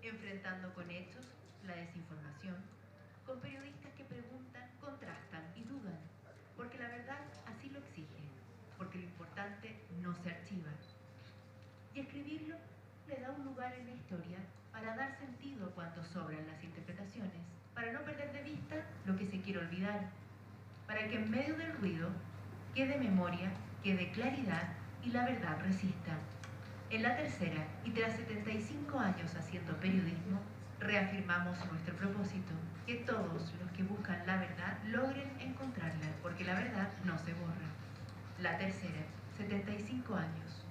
enfrentando con hechos la desinformación, con periodistas que preguntan, contrastan y dudan, porque la verdad así lo exige, porque lo importante no se archiva. Y escribirlo le da un lugar en la historia para dar sentido a cuanto sobran las interpretaciones, para no perder de vista lo que se quiere olvidar, para que en medio del ruido quede memoria, quede claridad y la verdad resista. En La Tercera, y tras 75 años haciendo periodismo, reafirmamos nuestro propósito, que todos los que buscan la verdad logren encontrarla, porque la verdad no se borra. La Tercera, 75 años.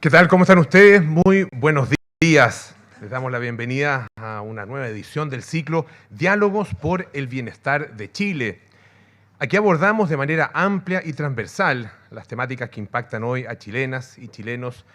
¿Qué tal? ¿Cómo están ustedes? Muy buenos días. Les damos la bienvenida a una nueva edición del ciclo Diálogos por el Bienestar de Chile. Aquí abordamos de manera amplia y transversal las temáticas que impactan hoy a chilenas y chilenos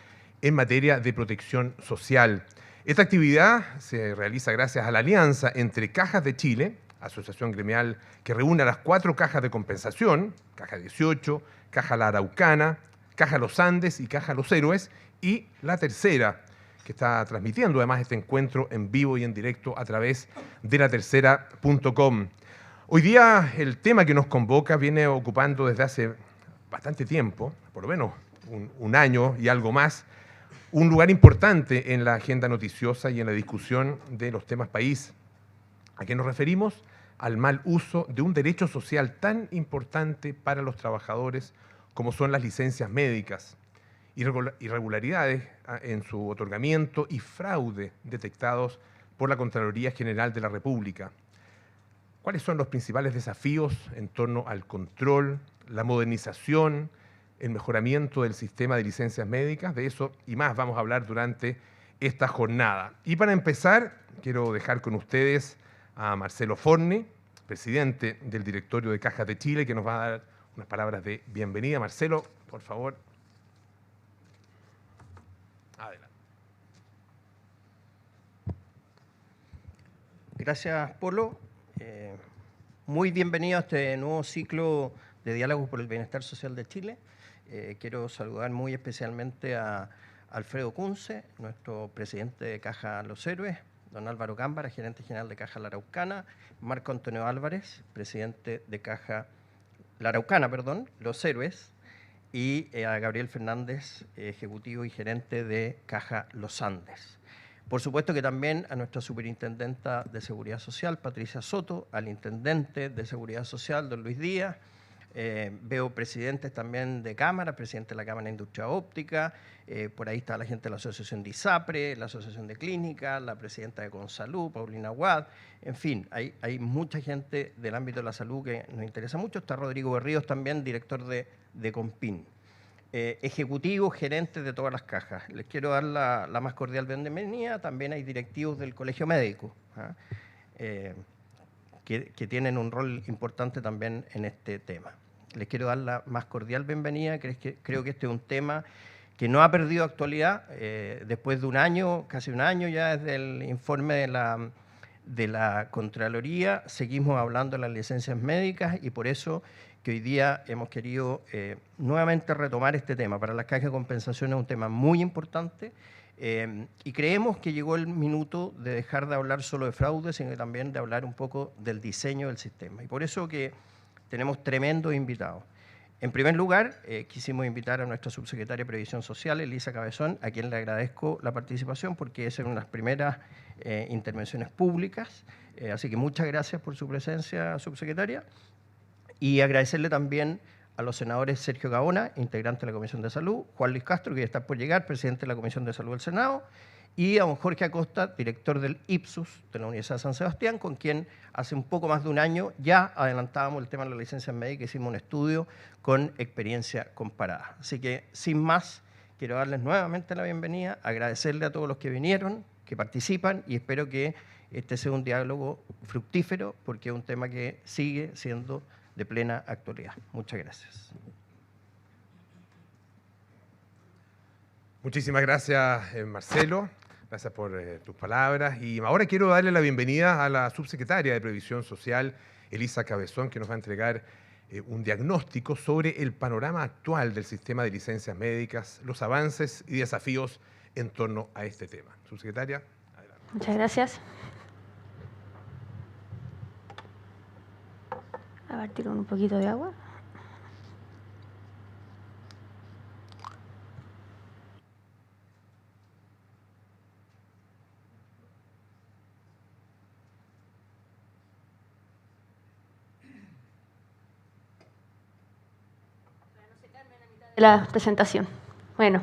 en materia de protección social. Esta actividad se realiza gracias a la alianza entre Cajas de Chile, asociación gremial que reúne a las 4 cajas de compensación, Caja 18, Caja La Araucana, Caja Los Andes y Caja Los Héroes, y La Tercera, que está transmitiendo además este encuentro en vivo y en directo a través de latercera.com. Hoy día el tema que nos convoca viene ocupando desde hace bastante tiempo, por lo menos un año y algo más, un lugar importante en la agenda noticiosa y en la discusión de los temas país. ¿A qué nos referimos? Al mal uso de un derecho social tan importante para los trabajadores como son las licencias médicas, irregularidades en su otorgamiento y fraude detectados por la Contraloría General de la República. ¿Cuáles son los principales desafíos en torno al control, la modernización, el mejoramiento del sistema de licencias médicas? De eso y más vamos a hablar durante esta jornada. Y para empezar, quiero dejar con ustedes a Marcelo Forni, presidente del directorio de Cajas de Chile, que nos va a dar unas palabras de bienvenida. Marcelo, por favor. Adelante. Gracias, Polo. Muy bienvenido a este nuevo ciclo de Diálogos por el Bienestar Social de Chile. Quiero saludar muy especialmente a Alfredo Kunze, nuestro presidente de Caja Los Héroes, don Álvaro Cámbara, gerente general de Caja La Araucana, Marco Antonio Álvarez, presidente de Caja La Araucana, Los Héroes, y a Gabriel Fernández, ejecutivo y gerente de Caja Los Andes. Por supuesto que también a nuestra superintendenta de Seguridad Social, Patricia Soto, al intendente de Seguridad Social, don Luis Díaz. Veo presidentes también de Cámara, presidente de la Cámara de Industria Óptica, por ahí está la gente de la Asociación de ISAPRE, la Asociación de Clínicas, la presidenta de Consalud, Paulina Guad, en fin, hay mucha gente del ámbito de la salud que nos interesa mucho. Está Rodrigo Berríos también, director de Compin. Ejecutivos, gerentes de todas las cajas. Les quiero dar la más cordial bienvenida. También hay directivos del Colegio Médico, que tienen un rol importante también en este tema. Les quiero dar la más cordial bienvenida. Creo que este es un tema que no ha perdido actualidad después de un año, casi un año ya desde el informe de la Contraloría. Seguimos hablando de las licencias médicas y por eso que hoy día hemos querido nuevamente retomar este tema. Para las cajas de compensación es un tema muy importante y creemos que llegó el minuto de dejar de hablar solo de fraude, sino también de hablar un poco del diseño del sistema. Y por eso que tenemos tremendos invitados. En primer lugar, quisimos invitar a nuestra subsecretaria de Previsión Social, Elisa Cabezón, a quien le agradezco la participación porque es una de las primeras intervenciones públicas. Así que muchas gracias por su presencia, subsecretaria. Y agradecerle también a los senadores Sergio Gaona, integrante de la Comisión de Salud, Juan Luis Castro, que ya está por llegar, presidente de la Comisión de Salud del Senado, y a don Jorge Acosta, director del IPSUS de la Universidad de San Sebastián, con quien hace un poco más de un año ya adelantábamos el tema de las licencias médicas, hicimos un estudio con experiencia comparada. Así que, sin más, quiero darles nuevamente la bienvenida, agradecerle a todos los que vinieron, que participan, y espero que este sea un diálogo fructífero, porque es un tema que sigue siendo de plena actualidad. Muchas gracias. Muchísimas gracias, Marcelo. Gracias por tus palabras. Y ahora quiero darle la bienvenida a la subsecretaria de Previsión Social, Elisa Cabezón, que nos va a entregar un diagnóstico sobre el panorama actual del sistema de licencias médicas, los avances y desafíos en torno a este tema. Subsecretaria, adelante. Muchas gracias. A ver, tiro un poquito de agua. La presentación. Bueno,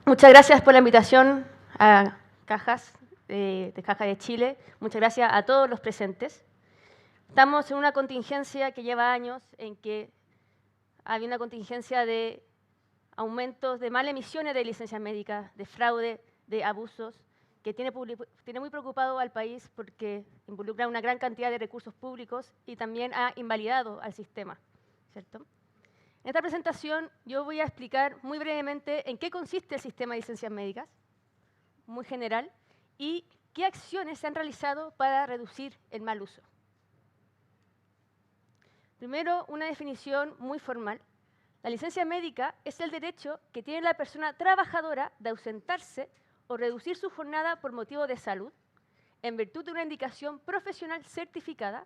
muchas gracias por la invitación a Cajas, de Caja de Chile. Muchas gracias a todos los presentes. Estamos en una contingencia que lleva años en que había una contingencia de aumentos de mal emisiones de licencias médicas, de fraude, de abusos, que tiene muy preocupado al país porque involucra una gran cantidad de recursos públicos y también ha invalidado al sistema, ¿cierto? En esta presentación yo voy a explicar muy brevemente en qué consiste el sistema de licencias médicas, muy general, y qué acciones se han realizado para reducir el mal uso. Primero, una definición muy formal. La licencia médica es el derecho que tiene la persona trabajadora de ausentarse o reducir su jornada por motivo de salud, en virtud de una indicación profesional certificada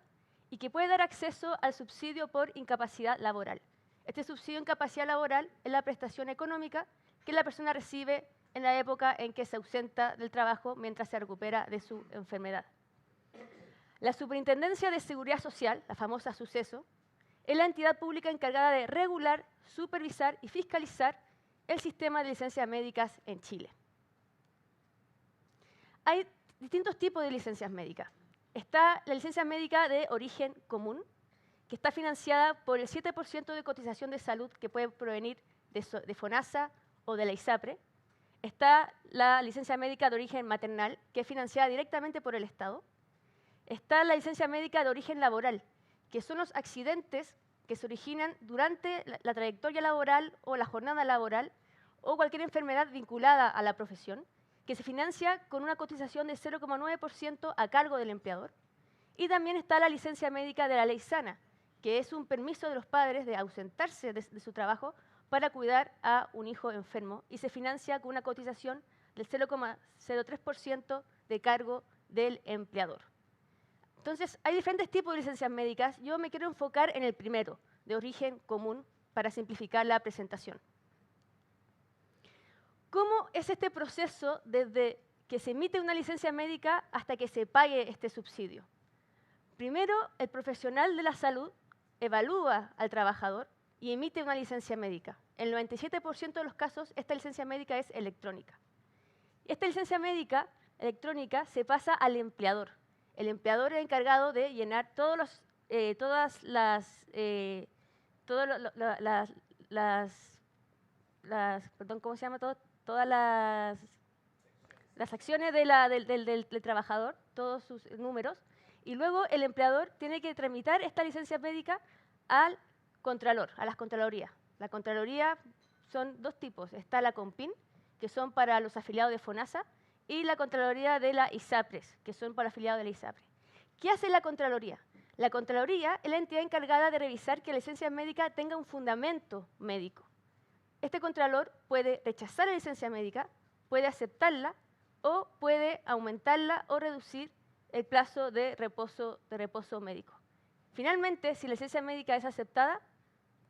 y que puede dar acceso al subsidio por incapacidad laboral. Este subsidio de incapacidad laboral es la prestación económica que la persona recibe en la época en que se ausenta del trabajo mientras se recupera de su enfermedad. La Superintendencia de Seguridad Social, la famosa SUSESO, es la entidad pública encargada de regular, supervisar y fiscalizar el sistema de licencias médicas en Chile. Hay distintos tipos de licencias médicas. Está la licencia médica de origen común, que está financiada por el 7% de cotización de salud que puede provenir de FONASA o de la ISAPRE. Está la licencia médica de origen maternal, que es financiada directamente por el Estado. Está la licencia médica de origen laboral, que son los accidentes que se originan durante la trayectoria laboral o la jornada laboral o cualquier enfermedad vinculada a la profesión, que se financia con una cotización de 0,9% a cargo del empleador. Y también está la licencia médica de la ley sana, que es un permiso de los padres de ausentarse de su trabajo para cuidar a un hijo enfermo y se financia con una cotización del 0,03% de cargo del empleador. Entonces, hay diferentes tipos de licencias médicas. Yo me quiero enfocar en el primero, de origen común, para simplificar la presentación. ¿Cómo es este proceso desde que se emite una licencia médica hasta que se pague este subsidio? Primero, el profesional de la salud evalúa al trabajador y emite una licencia médica. En el 97% de los casos, esta licencia médica es electrónica. Esta licencia médica electrónica se pasa al empleador. El empleador es encargado de llenar todas las acciones del trabajador, todos sus números, y luego el empleador tiene que tramitar esta licencia médica al contralor, a las contralorías. La contraloría son dos tipos. Está la CONPIN, que son para los afiliados de FONASA, y la Contraloría de la ISAPRES, que son para afiliados de la ISAPRE. ¿Qué hace la Contraloría? La Contraloría es la entidad encargada de revisar que la licencia médica tenga un fundamento médico. Este contralor puede rechazar la licencia médica, puede aceptarla o puede aumentarla o reducir el plazo de reposo médico. Finalmente, si la licencia médica es aceptada,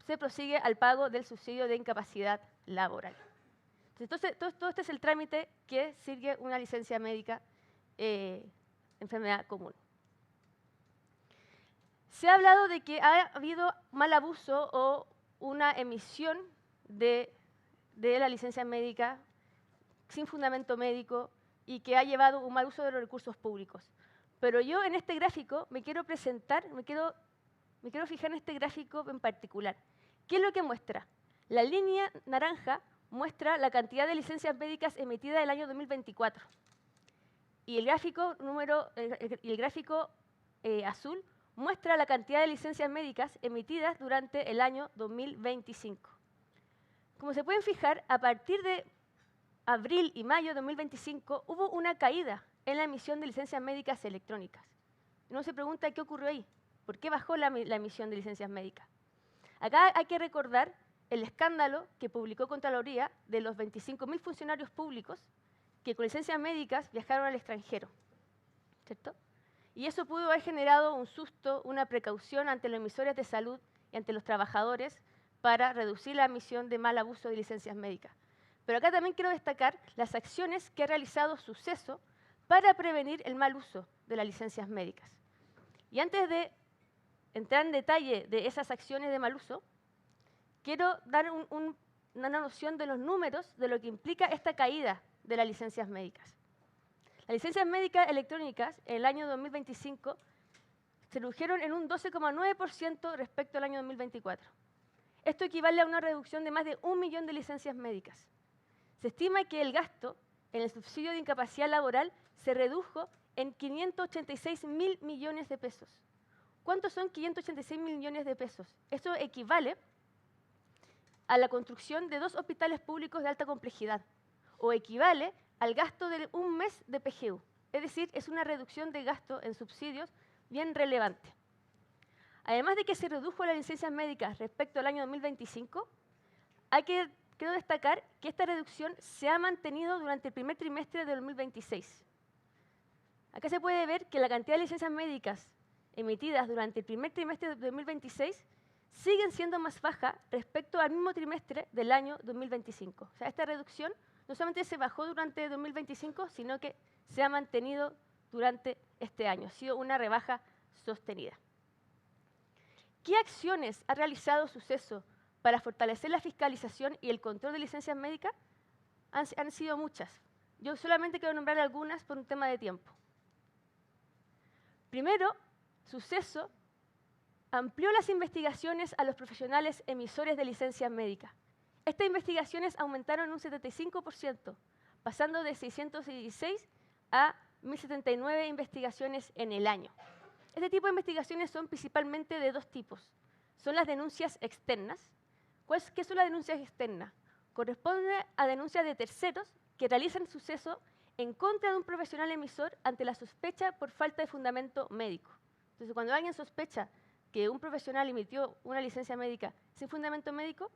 se prosigue al pago del subsidio de incapacidad laboral. Entonces, todo este es el trámite que sigue una licencia médica enfermedad común. Se ha hablado de que ha habido mal abuso o una emisión de la licencia médica sin fundamento médico y que ha llevado un mal uso de los recursos públicos. Pero yo en este gráfico me quiero presentar, me quiero fijar en este gráfico en particular. ¿Qué es lo que muestra? La línea naranja muestra la cantidad de licencias médicas emitidas el año 2024. Y el gráfico azul muestra la cantidad de licencias médicas emitidas durante el año 2025. Como se pueden fijar, a partir de abril y mayo de 2025 hubo una caída en la emisión de licencias médicas electrónicas. Uno se pregunta qué ocurrió ahí, por qué bajó la emisión de licencias médicas. Acá hay que recordar el escándalo que publicó Contraloría de los 25.000 funcionarios públicos que con licencias médicas viajaron al extranjero, ¿cierto? Y eso pudo haber generado un susto, una precaución ante los emisores de salud y ante los trabajadores para reducir la emisión de mal abuso de licencias médicas. Pero acá también quiero destacar las acciones que ha realizado Suceso para prevenir el mal uso de las licencias médicas. Y antes de entrar en detalle de esas acciones de mal uso, quiero dar una noción de los números de lo que implica esta caída de las licencias médicas. Las licencias médicas electrónicas en el año 2025 se redujeron en un 12,9% respecto al año 2024. Esto equivale a una reducción de más de 1 millón de licencias médicas. Se estima que el gasto en el subsidio de incapacidad laboral se redujo en 586.000 millones de pesos. ¿Cuántos son 586 millones de pesos? Eso equivale a la construcción de 2 hospitales públicos de alta complejidad, o equivale al gasto de un mes de PGU. Es decir, es una reducción de gasto en subsidios bien relevante. Además de que se redujo las licencias médicas respecto al año 2025, quiero destacar que esta reducción se ha mantenido durante el primer trimestre de 2026. Acá se puede ver que la cantidad de licencias médicas emitidas durante el primer trimestre de 2026 siguen siendo más baja respecto al mismo trimestre del año 2025. O sea, esta reducción no solamente se bajó durante 2025, sino que se ha mantenido durante este año. Ha sido una rebaja sostenida. ¿Qué acciones ha realizado Suceso para fortalecer la fiscalización y el control de licencias médicas? Han sido muchas. Yo solamente quiero nombrar algunas por un tema de tiempo. Primero, Suceso amplió las investigaciones a los profesionales emisores de licencias médicas. Estas investigaciones aumentaron en un 75%, pasando de 616 a 1.079 investigaciones en el año. Este tipo de investigaciones son principalmente de 2 tipos. Son las denuncias externas. ¿Qué son las denuncias externas? Corresponde a denuncias de terceros que realizan Suceso en contra de un profesional emisor ante la sospecha por falta de fundamento médico. Entonces, cuando alguien sospecha que un profesional emitió una licencia médica sin fundamento médico,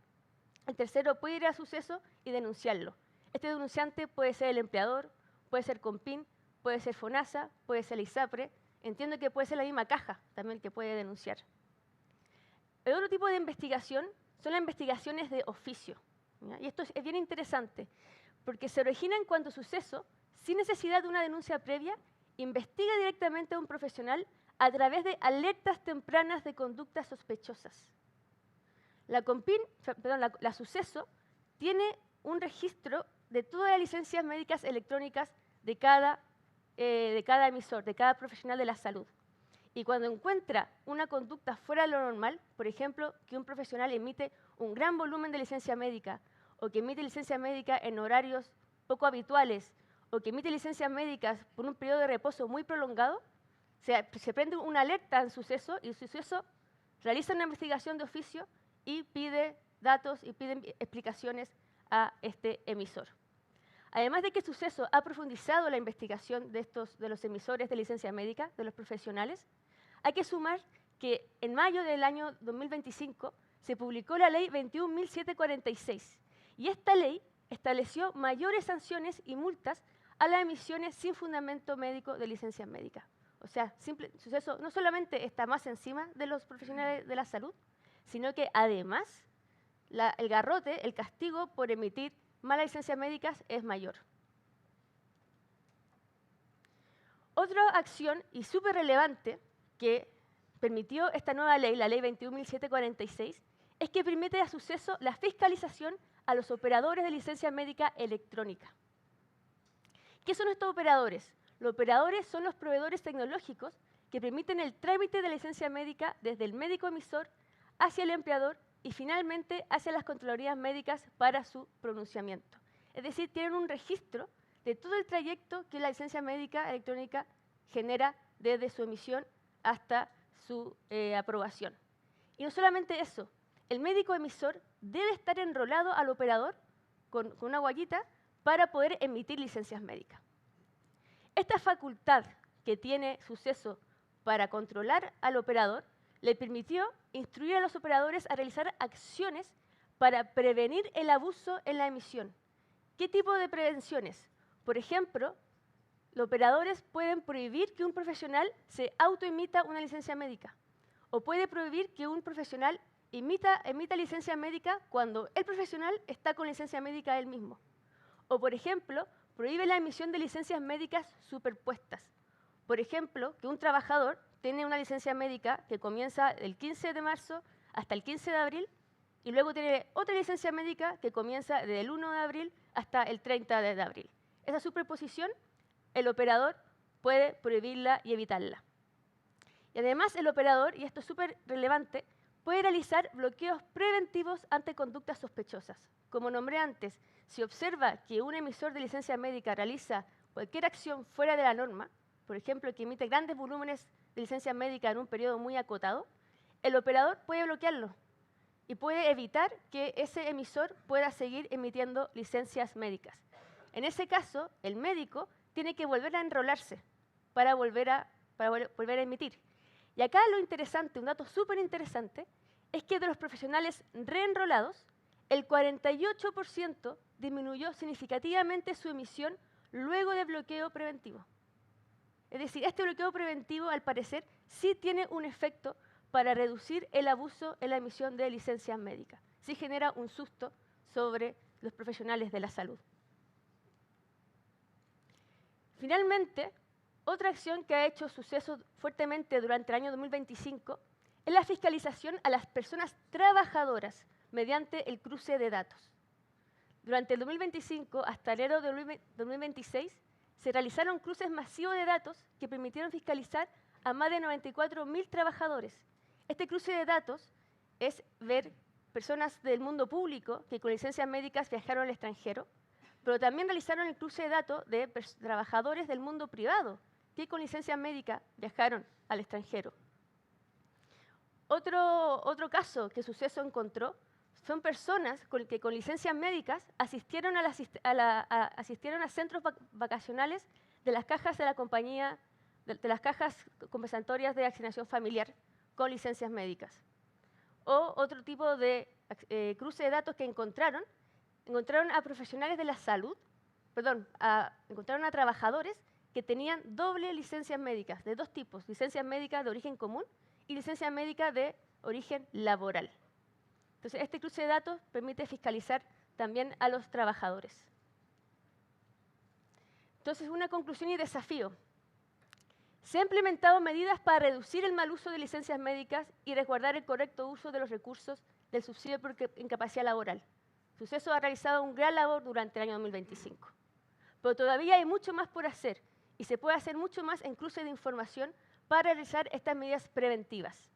el tercero puede ir a Suceso y denunciarlo. Este denunciante puede ser el empleador, puede ser Compin, puede ser FONASA, puede ser el ISAPRE. Entiendo que puede ser la misma caja también que puede denunciar. El otro tipo de investigación son las investigaciones de oficio, ¿ya? Y esto es bien interesante, porque se originan cuando Suceso, sin necesidad de una denuncia previa, investiga directamente a un profesional a través de alertas tempranas de conductas sospechosas. La Suceso tiene un registro de todas las licencias médicas electrónicas de cada emisor, de cada profesional de la salud. Y cuando encuentra una conducta fuera de lo normal, por ejemplo, que un profesional emite un gran volumen de licencia médica, o que emite licencia médica en horarios poco habituales, o que emite licencias médicas por un periodo de reposo muy prolongado, se prende una alerta en Suceso y Suceso realiza una investigación de oficio y pide datos y pide explicaciones a este emisor. Además de que Suceso ha profundizado la investigación de los emisores de licencia médica, de los profesionales, hay que sumar que en mayo del año 2025 se publicó la ley 21.746 y esta ley estableció mayores sanciones y multas a las emisiones sin fundamento médico de licencias médicas. O sea, Suceso no solamente está más encima de los profesionales de la salud, sino que además el garrote, el castigo por emitir malas licencias médicas es mayor. Otra acción, y súper relevante, que permitió esta nueva ley, la ley 21.746, es que permite a Suceso la fiscalización a los operadores de licencia médica electrónica. ¿Qué son estos operadores? Los operadores son los proveedores tecnológicos que permiten el trámite de licencia médica desde el médico emisor hacia el empleador y finalmente hacia las contralorías médicas para su pronunciamiento. Es decir, tienen un registro de todo el trayecto que la licencia médica electrónica genera desde su emisión hasta su aprobación. Y no solamente eso, el médico emisor debe estar enrolado al operador con una guayita para poder emitir licencias médicas. Esta facultad que tiene Suceso para controlar al operador le permitió instruir a los operadores a realizar acciones para prevenir el abuso en la emisión. ¿Qué tipo de prevenciones? Por ejemplo, los operadores pueden prohibir que un profesional se autoemita una licencia médica, o puede prohibir que un profesional emita licencia médica cuando el profesional está con licencia médica él mismo. O, por ejemplo, prohíbe la emisión de licencias médicas superpuestas. Por ejemplo, que un trabajador tiene una licencia médica que comienza el 15 de marzo hasta el 15 de abril y luego tiene otra licencia médica que comienza desde el 1 de abril hasta el 30 de abril. Esa superposición, el operador puede prohibirla y evitarla. Y además el operador, y esto es súper relevante, puede realizar bloqueos preventivos ante conductas sospechosas. Como nombré antes, si observa que un emisor de licencia médica realiza cualquier acción fuera de la norma, por ejemplo, que emite grandes volúmenes de licencia médica en un periodo muy acotado, el operador puede bloquearlo y puede evitar que ese emisor pueda seguir emitiendo licencias médicas. En ese caso, el médico tiene que volver a enrolarse para volver a emitir. Y acá lo interesante, un dato súper interesante, es que de los profesionales reenrolados, el 48% disminuyó significativamente su emisión luego del bloqueo preventivo. Es decir, este bloqueo preventivo, al parecer, sí tiene un efecto para reducir el abuso en la emisión de licencias médicas. Sí genera un susto sobre los profesionales de la salud. Finalmente, otra acción que ha hecho suceso fuertemente durante el año 2025 es la fiscalización a las personas trabajadoras mediante el cruce de datos. Durante el 2025 hasta enero de 2026 se realizaron cruces masivos de datos que permitieron fiscalizar a más de 94.000 trabajadores. Este cruce de datos es ver personas del mundo público que con licencias médicas viajaron al extranjero, pero también realizaron el cruce de datos de trabajadores del mundo privado que con licencia médica viajaron al extranjero. Otro caso que Suceso encontró son personas que con licencias médicas asistieron a centros vacacionales de las cajas de la compañía, de las cajas compensatorias de asignación familiar con licencias médicas. O otro tipo de cruce de datos que encontraron a profesionales de la salud, encontraron a trabajadores que tenían doble licencias médicas, de dos tipos, licencias médicas de origen común y licencia médica de origen laboral. Entonces, este cruce de datos permite fiscalizar también a los trabajadores. Entonces, una conclusión y desafío. Se han implementado medidas para reducir el mal uso de licencias médicas y resguardar el correcto uso de los recursos del subsidio por incapacidad laboral. Suceso ha realizado un gran labor durante el año 2025. Pero todavía hay mucho más por hacer y se puede hacer mucho más en cruce de información para realizar estas medidas preventivas.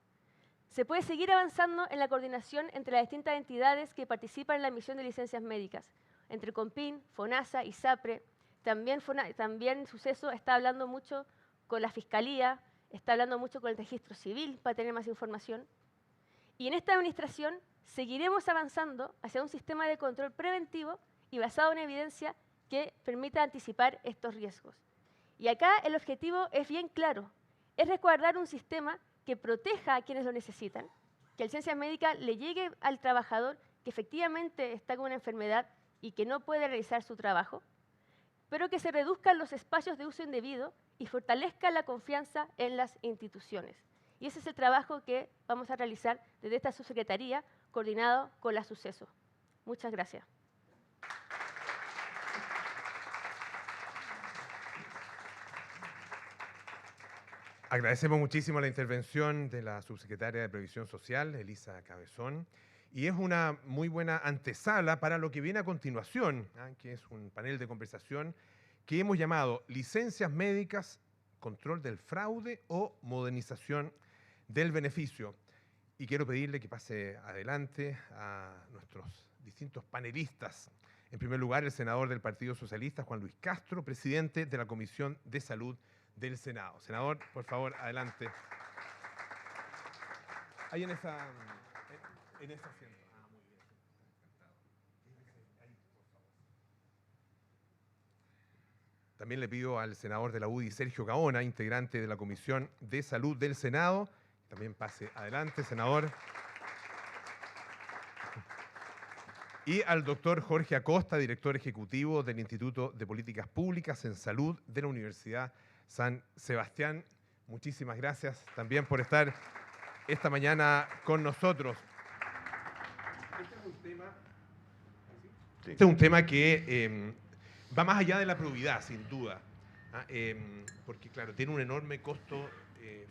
Se puede seguir avanzando en la coordinación entre las distintas entidades que participan en la emisión de licencias médicas, entre CONPIN, FONASA y SAPRE. También Suceso está hablando mucho con la Fiscalía, está hablando mucho con el Registro Civil para tener más información. Y en esta administración seguiremos avanzando hacia un sistema de control preventivo y basado en evidencia que permita anticipar estos riesgos. Y acá el objetivo es bien claro, es resguardar un sistema que proteja a quienes lo necesitan, que la licencia médica le llegue al trabajador que efectivamente está con una enfermedad y que no puede realizar su trabajo, pero que se reduzcan los espacios de uso indebido y fortalezca la confianza en las instituciones. Y ese es el trabajo que vamos a realizar desde esta subsecretaría, coordinado con la Suceso. Muchas gracias. Agradecemos muchísimo la intervención de la subsecretaria de Previsión Social, Elisa Cabezón, y es una muy buena antesala para lo que viene a continuación, que es un panel de conversación que hemos llamado Licencias Médicas, Control del Fraude o Modernización del Beneficio. Y quiero pedirle que pase adelante a nuestros distintos panelistas. En primer lugar, el senador del Partido Socialista, Juan Luis Castro, presidente de la Comisión de Salud del Senado. Senador, por favor, adelante. Ahí en esa asiento. Muy bien. Ahí, por favor. También le pido al senador de la UDI, Sergio Gaona, integrante de la Comisión de Salud del Senado, también pase adelante, senador. Y al doctor Jorge Acosta, director ejecutivo del Instituto de Políticas Públicas en Salud de la Universidad San Sebastián. Muchísimas gracias también por estar esta mañana con nosotros. Este es un tema que va más allá de la probidad, sin duda, porque, claro, tiene un enorme costo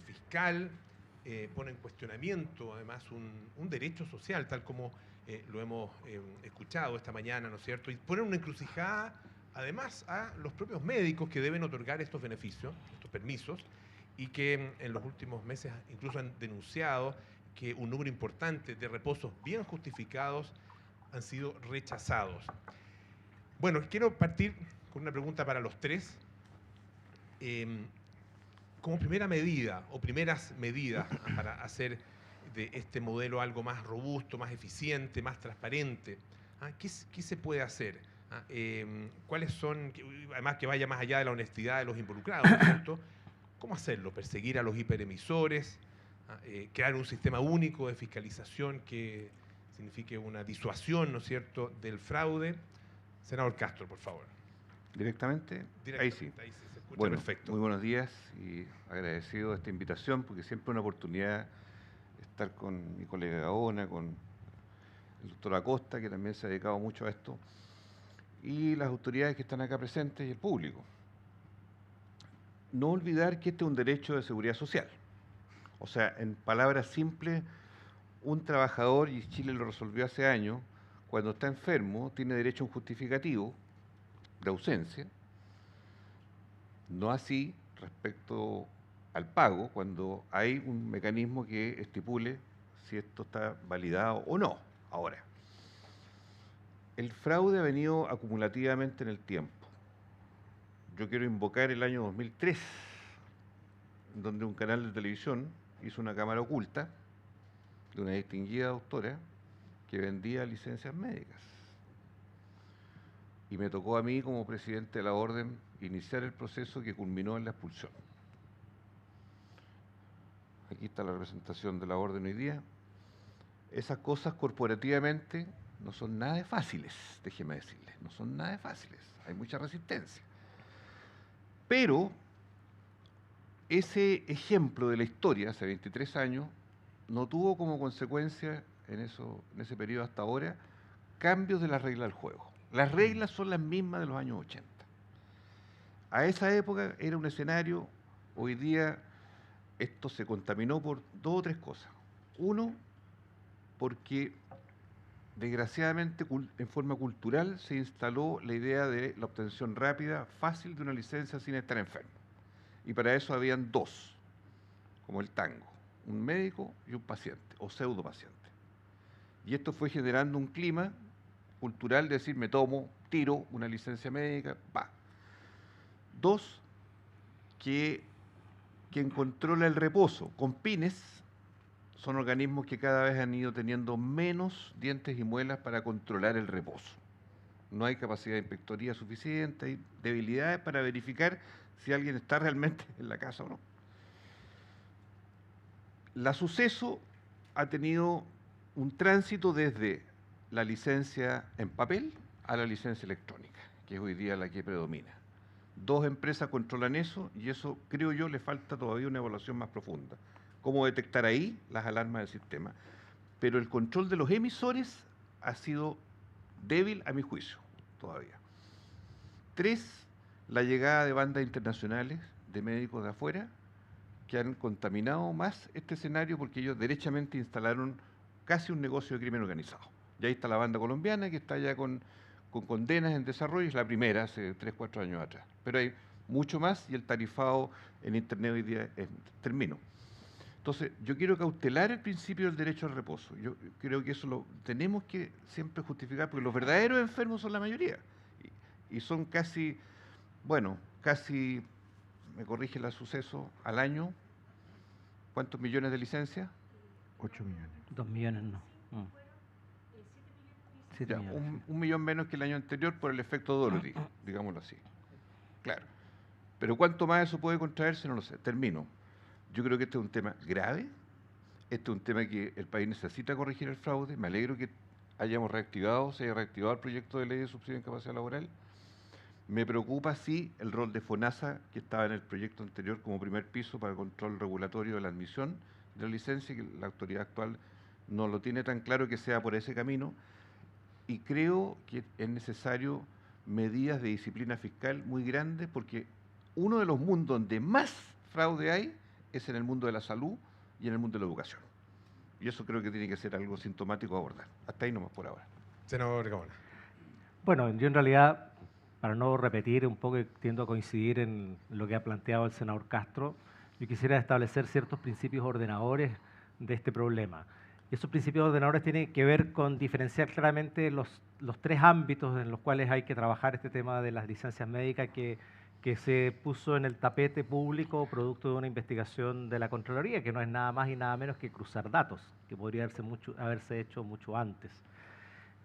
fiscal, pone en cuestionamiento, además, un derecho social, tal como lo hemos escuchado esta mañana, ¿no es cierto? Y pone una encrucijada, además, a los propios médicos que deben otorgar estos beneficios, estos permisos, y que en los últimos meses incluso han denunciado que un número importante de reposos bien justificados han sido rechazados. Bueno, quiero partir con una pregunta para los tres. Como primera medida o primeras medidas para hacer de este modelo algo más robusto, más eficiente, más transparente, ¿qué se puede hacer? ¿Cuáles son, además que vaya más allá de la honestidad de los involucrados, ¿no es cierto? ¿Cómo hacerlo? ¿Perseguir a los hiperemisores? ¿Crear un sistema único de fiscalización que signifique una disuasión, ¿no es cierto?, del fraude? Senador Castro, por favor. ¿Directamente? Ahí sí. Ahí sí, se escucha Bueno, perfecto. muy buenos días y agradecido de esta invitación porque siempre es una oportunidad estar con mi colega Gaona, con el doctor Acosta, que también se ha dedicado mucho a esto, y las autoridades que están acá presentes y el público. No olvidar que este es un derecho de seguridad social. O sea, en palabras simples, un trabajador, y Chile lo resolvió hace años, cuando está enfermo, tiene derecho a un justificativo de ausencia, no así respecto al pago, cuando hay un mecanismo que estipule si esto está validado o no. Ahora, el fraude ha venido acumulativamente en el tiempo. Yo quiero invocar el año 2003, donde un canal de televisión hizo una cámara oculta de una distinguida doctora que vendía licencias médicas. Y me tocó a mí, como presidente de la orden, iniciar el proceso que culminó en la expulsión. Aquí está la representación de la orden hoy día. Esas cosas corporativamente no son nada de fáciles, déjeme decirles, no son nada de fáciles, hay mucha resistencia. Pero ese ejemplo de la historia, hace 23 años, no tuvo como consecuencia en ese periodo hasta ahora cambios de las reglas del juego. Las reglas son las mismas de los años 80. A esa época era un escenario, hoy día esto se contaminó por dos o tres cosas. Uno, porque desgraciadamente en forma cultural se instaló la idea de la obtención rápida, fácil de una licencia sin estar enfermo. Y para eso habían dos, como el tango, un médico y un paciente, o pseudopaciente. Y esto fue generando un clima cultural de decir, me tomo, tiro una licencia médica, va. Dos, que quien controla el reposo, CONPINES, son organismos que cada vez han ido teniendo menos dientes y muelas para controlar el reposo. No hay capacidad de inspectoría suficiente, hay debilidades para verificar si alguien está realmente en la casa o no. La Suceso ha tenido un tránsito desde la licencia en papel a la licencia electrónica, que es hoy día la que predomina. Dos empresas controlan eso y eso, creo yo, le falta todavía una evaluación más profunda. Cómo detectar ahí las alarmas del sistema. Pero el control de los emisores ha sido débil a mi juicio, todavía. Tres, la llegada de bandas internacionales de médicos de afuera que han contaminado más este escenario porque ellos derechamente instalaron casi un negocio de crimen organizado. Y ahí está la banda colombiana que está ya con condenas en desarrollo, es la primera hace 3 o 4 años atrás. Pero hay mucho más y el tarifado en Internet hoy día terminó. Entonces, yo quiero cautelar el principio del derecho al reposo. Yo creo que eso lo tenemos que siempre justificar, porque los verdaderos enfermos son la mayoría. Y son casi, bueno, casi, me corrige la Suceso, al año, ¿cuántos millones de licencias? 8 millones. 2 millones no. 7 Ya, millones. un millón menos que el año anterior por el efecto Dorothy, digámoslo así. Claro. Pero cuánto más eso puede contraerse, no lo sé. Termino. Yo creo que este es un tema grave, este es un tema que el país necesita corregir el fraude. Me alegro que se haya reactivado el proyecto de ley de subsidio de incapacidad laboral. Me preocupa, sí, el rol de FONASA, que estaba en el proyecto anterior como primer piso para el control regulatorio de la admisión de la licencia, que la autoridad actual no lo tiene tan claro que sea por ese camino. Y creo que es necesario medidas de disciplina fiscal muy grandes, porque uno de los mundos donde más fraude hay es en el mundo de la salud y en el mundo de la educación. Y eso creo que tiene que ser algo sintomático a abordar. Hasta ahí nomás por ahora. Senador Gaona. Bueno, yo en realidad, para no repetir un poco, tiendo a coincidir en lo que ha planteado el senador Castro, yo quisiera establecer ciertos principios ordenadores de este problema. Y esos principios ordenadores tienen que ver con diferenciar claramente los tres ámbitos en los cuales hay que trabajar este tema de las licencias médicas que se puso en el tapete público producto de una investigación de la Contraloría, que no es nada más y nada menos que cruzar datos, que podría haberse hecho mucho antes.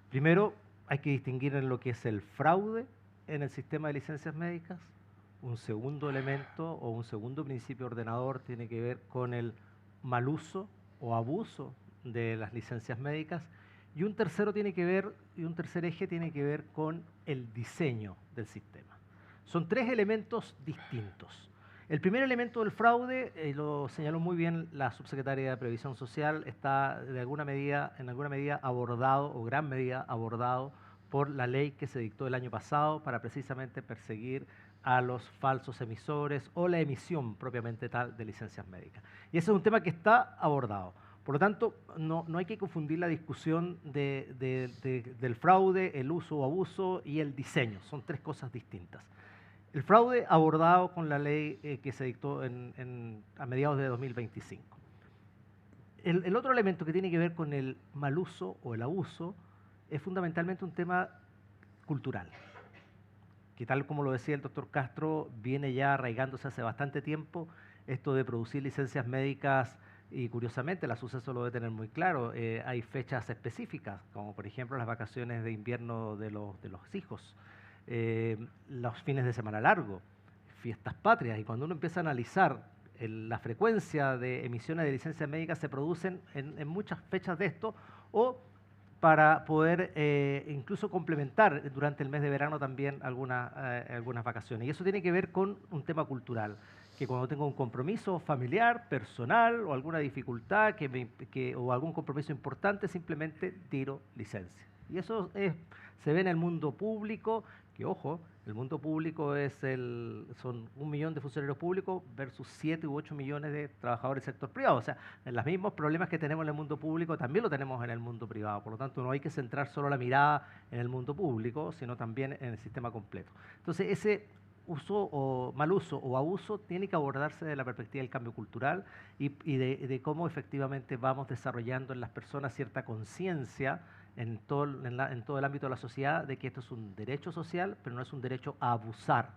Primero, hay que distinguir en lo que es el fraude en el sistema de licencias médicas. Un segundo elemento o un segundo principio ordenador tiene que ver con el mal uso o abuso de las licencias médicas. Y un tercer eje tiene que ver con el diseño del sistema. Son tres elementos distintos. El primer elemento del fraude, lo señaló muy bien la subsecretaria de Previsión Social, está en alguna medida abordado, o gran medida abordado, por la ley que se dictó el año pasado para precisamente perseguir a los falsos emisores o la emisión propiamente tal de licencias médicas. Y ese es un tema que está abordado. Por lo tanto, no hay que confundir la discusión del fraude, el uso o abuso y el diseño. Son tres cosas distintas. El fraude abordado con la ley que se dictó a mediados de 2025. El otro elemento que tiene que ver con el mal uso o el abuso es fundamentalmente un tema cultural, que tal como lo decía el doctor Castro, viene ya arraigándose hace bastante tiempo esto de producir licencias médicas. Y curiosamente, la Suceso lo debe tener muy claro, hay fechas específicas, como por ejemplo las vacaciones de invierno de los hijos, los fines de semana largo, fiestas patrias, y cuando uno empieza a analizar la frecuencia de emisiones de licencias médicas se producen en muchas fechas de esto, o para poder incluso complementar durante el mes de verano también algunas vacaciones. Y eso tiene que ver con un tema cultural, que cuando tengo un compromiso familiar, personal o alguna dificultad o algún compromiso importante, simplemente tiro licencia. Y eso se ve en el mundo público, que ojo, el mundo público son 1 millón de funcionarios públicos versus 7 u 8 millones de trabajadores del sector privado. O sea, los mismos problemas que tenemos en el mundo público también lo tenemos en el mundo privado. Por lo tanto, no hay que centrar solo la mirada en el mundo público, sino también en el sistema completo. Entonces, ese uso o mal uso o abuso tiene que abordarse desde la perspectiva del cambio cultural y de cómo efectivamente vamos desarrollando en las personas cierta conciencia en todo el ámbito de la sociedad de que esto es un derecho social, pero no es un derecho a abusar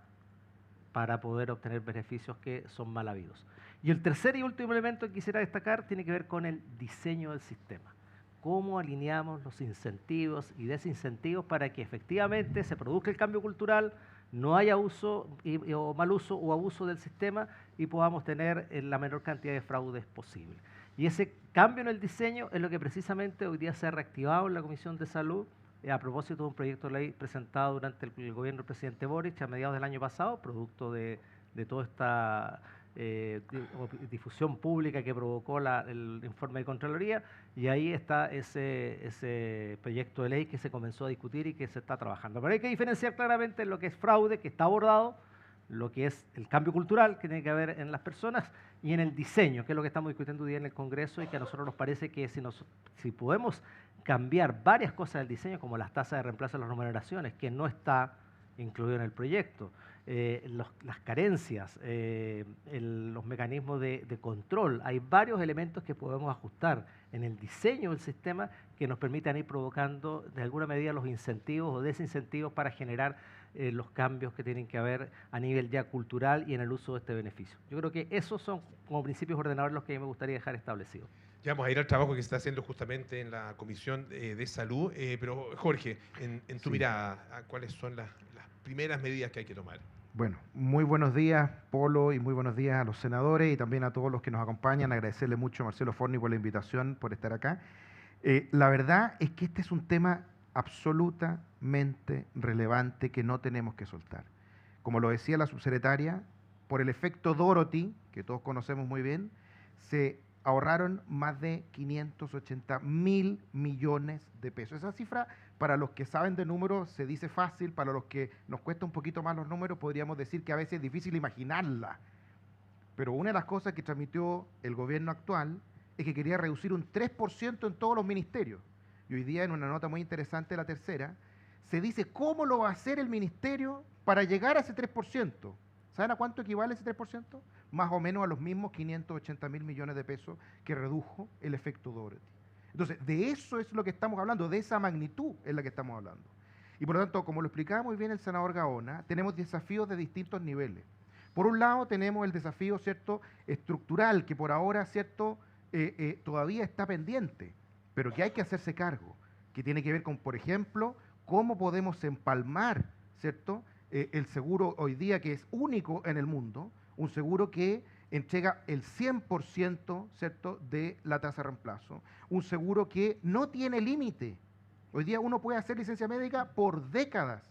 para poder obtener beneficios que son mal habidos. Y el tercer y último elemento que quisiera destacar tiene que ver con el diseño del sistema. Cómo alineamos los incentivos y desincentivos para que efectivamente se produzca el cambio cultural, no haya uso o mal uso o abuso del sistema y podamos tener la menor cantidad de fraudes posible. Y ese cambio en el diseño es lo que precisamente hoy día se ha reactivado en la Comisión de Salud a propósito de un proyecto de ley presentado durante el gobierno del presidente Boric a mediados del año pasado, producto de toda esta difusión pública que provocó el informe de Contraloría, y ahí está ese proyecto de ley que se comenzó a discutir y que se está trabajando. Pero hay que diferenciar claramente lo que es fraude, que está abordado, lo que es el cambio cultural que tiene que haber en las personas y en el diseño, que es lo que estamos discutiendo hoy día en el Congreso y que a nosotros nos parece que si podemos cambiar varias cosas del diseño, como las tasas de reemplazo de las remuneraciones, que no está incluido en el proyecto, las carencias, los mecanismos de control. Hay varios elementos que podemos ajustar en el diseño del sistema que nos permitan ir provocando de alguna medida los incentivos o desincentivos para generar los cambios que tienen que haber a nivel ya cultural y en el uso de este beneficio. Yo creo que esos son como principios ordenadores los que a mí me gustaría dejar establecidos. Ya vamos a ir al trabajo que se está haciendo justamente en la Comisión de Salud, pero Jorge, en tu mirada, ¿cuáles son las primeras medidas que hay que tomar? Bueno, muy buenos días, Polo, y muy buenos días a los senadores y también a todos los que nos acompañan. Agradecerle mucho a Marcelo Forni por la invitación, por estar acá. La verdad es que este es un tema absolutamente relevante que no tenemos que soltar. Como lo decía la subsecretaria, por el efecto Dorothy, que todos conocemos muy bien, se ahorraron más de 580.000 millones de pesos. Esa cifra, para los que saben de números, se dice fácil, para los que nos cuesta un poquito más los números, podríamos decir que a veces es difícil imaginarla. Pero una de las cosas que transmitió el gobierno actual es que quería reducir un 3% en todos los ministerios. Y hoy día, en una nota muy interesante, la tercera, se dice cómo lo va a hacer el ministerio para llegar a ese 3%. ¿Saben a cuánto equivale ese 3%? Más o menos a los mismos 580.000 millones de pesos que redujo el efecto Dorothy. Entonces, de eso es lo que estamos hablando, de esa magnitud es la que estamos hablando. Y por lo tanto, como lo explicaba muy bien el senador Gaona, tenemos desafíos de distintos niveles. Por un lado, tenemos el desafío, ¿cierto?, estructural, que por ahora, ¿cierto?, todavía está pendiente, pero que hay que hacerse cargo, que tiene que ver con, por ejemplo, cómo podemos empalmar, ¿cierto?, el seguro hoy día que es único en el mundo, un seguro que entrega el 100%, ¿cierto?, de la tasa de reemplazo, un seguro que no tiene límite. Hoy día uno puede hacer licencia médica por décadas.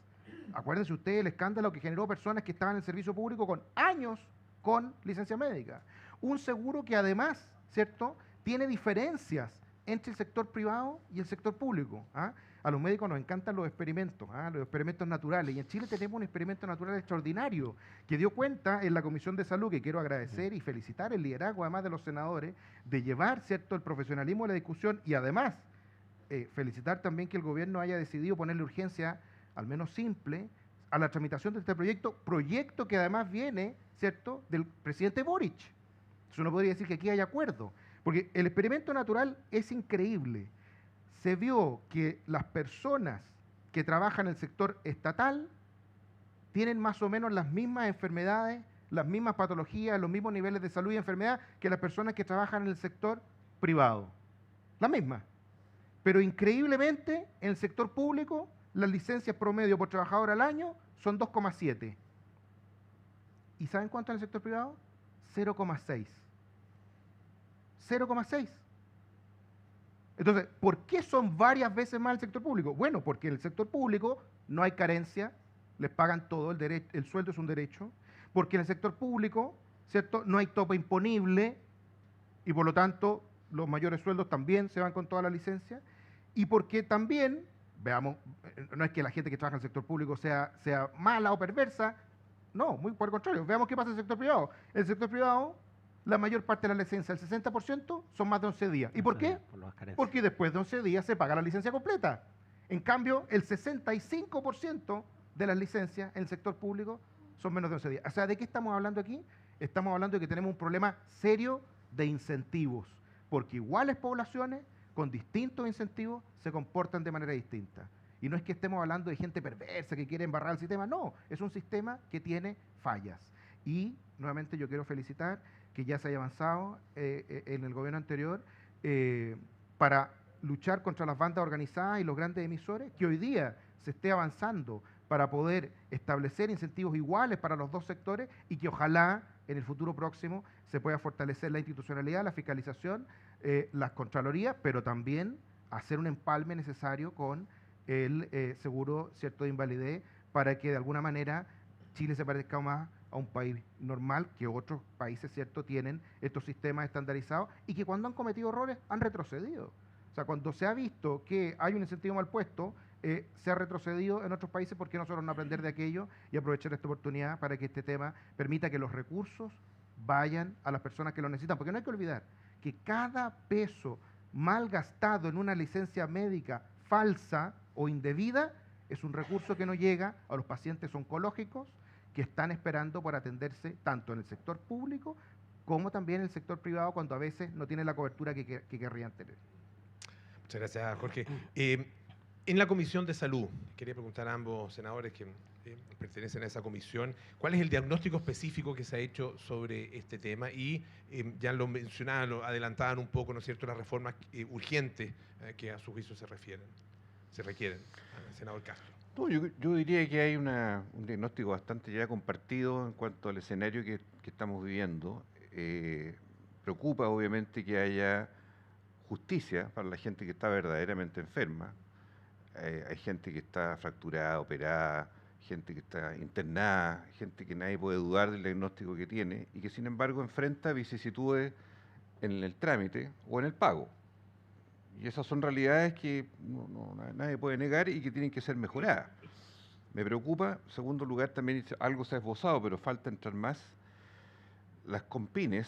Acuérdense ustedes el escándalo que generó personas que estaban en el servicio público con años con licencia médica. Un seguro que además, ¿cierto?, tiene diferencias entre el sector privado y el sector público. ¿Ah? A los médicos nos encantan los experimentos naturales. Y en Chile tenemos un experimento natural extraordinario que dio cuenta en la Comisión de Salud, que quiero agradecer y felicitar el liderazgo además de los senadores, de llevar, ¿cierto?, el profesionalismo de la discusión y además felicitar también que el gobierno haya decidido ponerle urgencia, al menos simple, a la tramitación de este proyecto que además viene, ¿cierto?, del presidente Boric. Entonces uno podría decir que aquí hay acuerdo, porque el experimento natural es increíble. Se vio que las personas que trabajan en el sector estatal tienen más o menos las mismas enfermedades, las mismas patologías, los mismos niveles de salud y enfermedad que las personas que trabajan en el sector privado. La misma. Pero increíblemente, en el sector público, las licencias promedio por trabajador al año son 2,7. ¿Y saben cuánto en el sector privado? 0,6. 0,6. Entonces, ¿por qué son varias veces más el sector público? Bueno, porque en el sector público no hay carencia, les pagan todo, el sueldo es un derecho, porque en el sector público, ¿cierto?, no hay tope imponible y por lo tanto los mayores sueldos también se van con toda la licencia, y porque también, veamos, no es que la gente que trabaja en el sector público sea mala o perversa, no, muy por el contrario, veamos qué pasa en el sector privado. En el sector privado, la mayor parte de la licencia, el 60%, son más de 11 días. ¿Y por qué? Porque después de 11 días se paga la licencia completa. En cambio, el 65% de las licencias en el sector público son menos de 11 días. O sea, ¿de qué estamos hablando aquí? Estamos hablando de que tenemos un problema serio de incentivos, porque iguales poblaciones con distintos incentivos se comportan de manera distinta. Y no es que estemos hablando de gente perversa que quiere embarrar el sistema, no, es un sistema que tiene fallas. Y nuevamente yo quiero felicitar que ya se haya avanzado en el gobierno anterior para luchar contra las bandas organizadas y los grandes emisores, que hoy día se esté avanzando para poder establecer incentivos iguales para los dos sectores y que ojalá en el futuro próximo se pueda fortalecer la institucionalidad, la fiscalización, las contralorías, pero también hacer un empalme necesario con el seguro, ¿cierto?, de invalidez para que de alguna manera Chile se parezca más a un país normal, que otros países, ¿cierto?, tienen estos sistemas estandarizados y que cuando han cometido errores han retrocedido. O sea, cuando se ha visto que hay un incentivo mal puesto, se ha retrocedido en otros países. ¿Por qué nosotros no aprender de aquello y aprovechar esta oportunidad para que este tema permita que los recursos vayan a las personas que lo necesitan? Porque no hay que olvidar que cada peso mal gastado en una licencia médica falsa o indebida es un recurso que no llega a los pacientes oncológicos que están esperando por atenderse tanto en el sector público como también en el sector privado cuando a veces no tienen la cobertura que querrían tener. Muchas gracias, Jorge. En la Comisión de Salud, quería preguntar a ambos senadores que pertenecen a esa comisión, ¿cuál es el diagnóstico específico que se ha hecho sobre este tema? Y ya lo mencionaban, lo adelantaban un poco, ¿no es cierto?, las reformas urgentes que a su juicio se requieren. Senador Castro. No, yo diría que hay un diagnóstico bastante ya compartido en cuanto al escenario que estamos viviendo. Preocupa obviamente que haya justicia para la gente que está verdaderamente enferma. Hay gente que está fracturada, operada, gente que está internada, gente que nadie puede dudar del diagnóstico que tiene y que sin embargo enfrenta vicisitudes en el trámite o en el pago. Y esas son realidades que nadie puede negar y que tienen que ser mejoradas. Me preocupa, en segundo lugar, también algo se ha esbozado, pero falta entrar más. Las compines,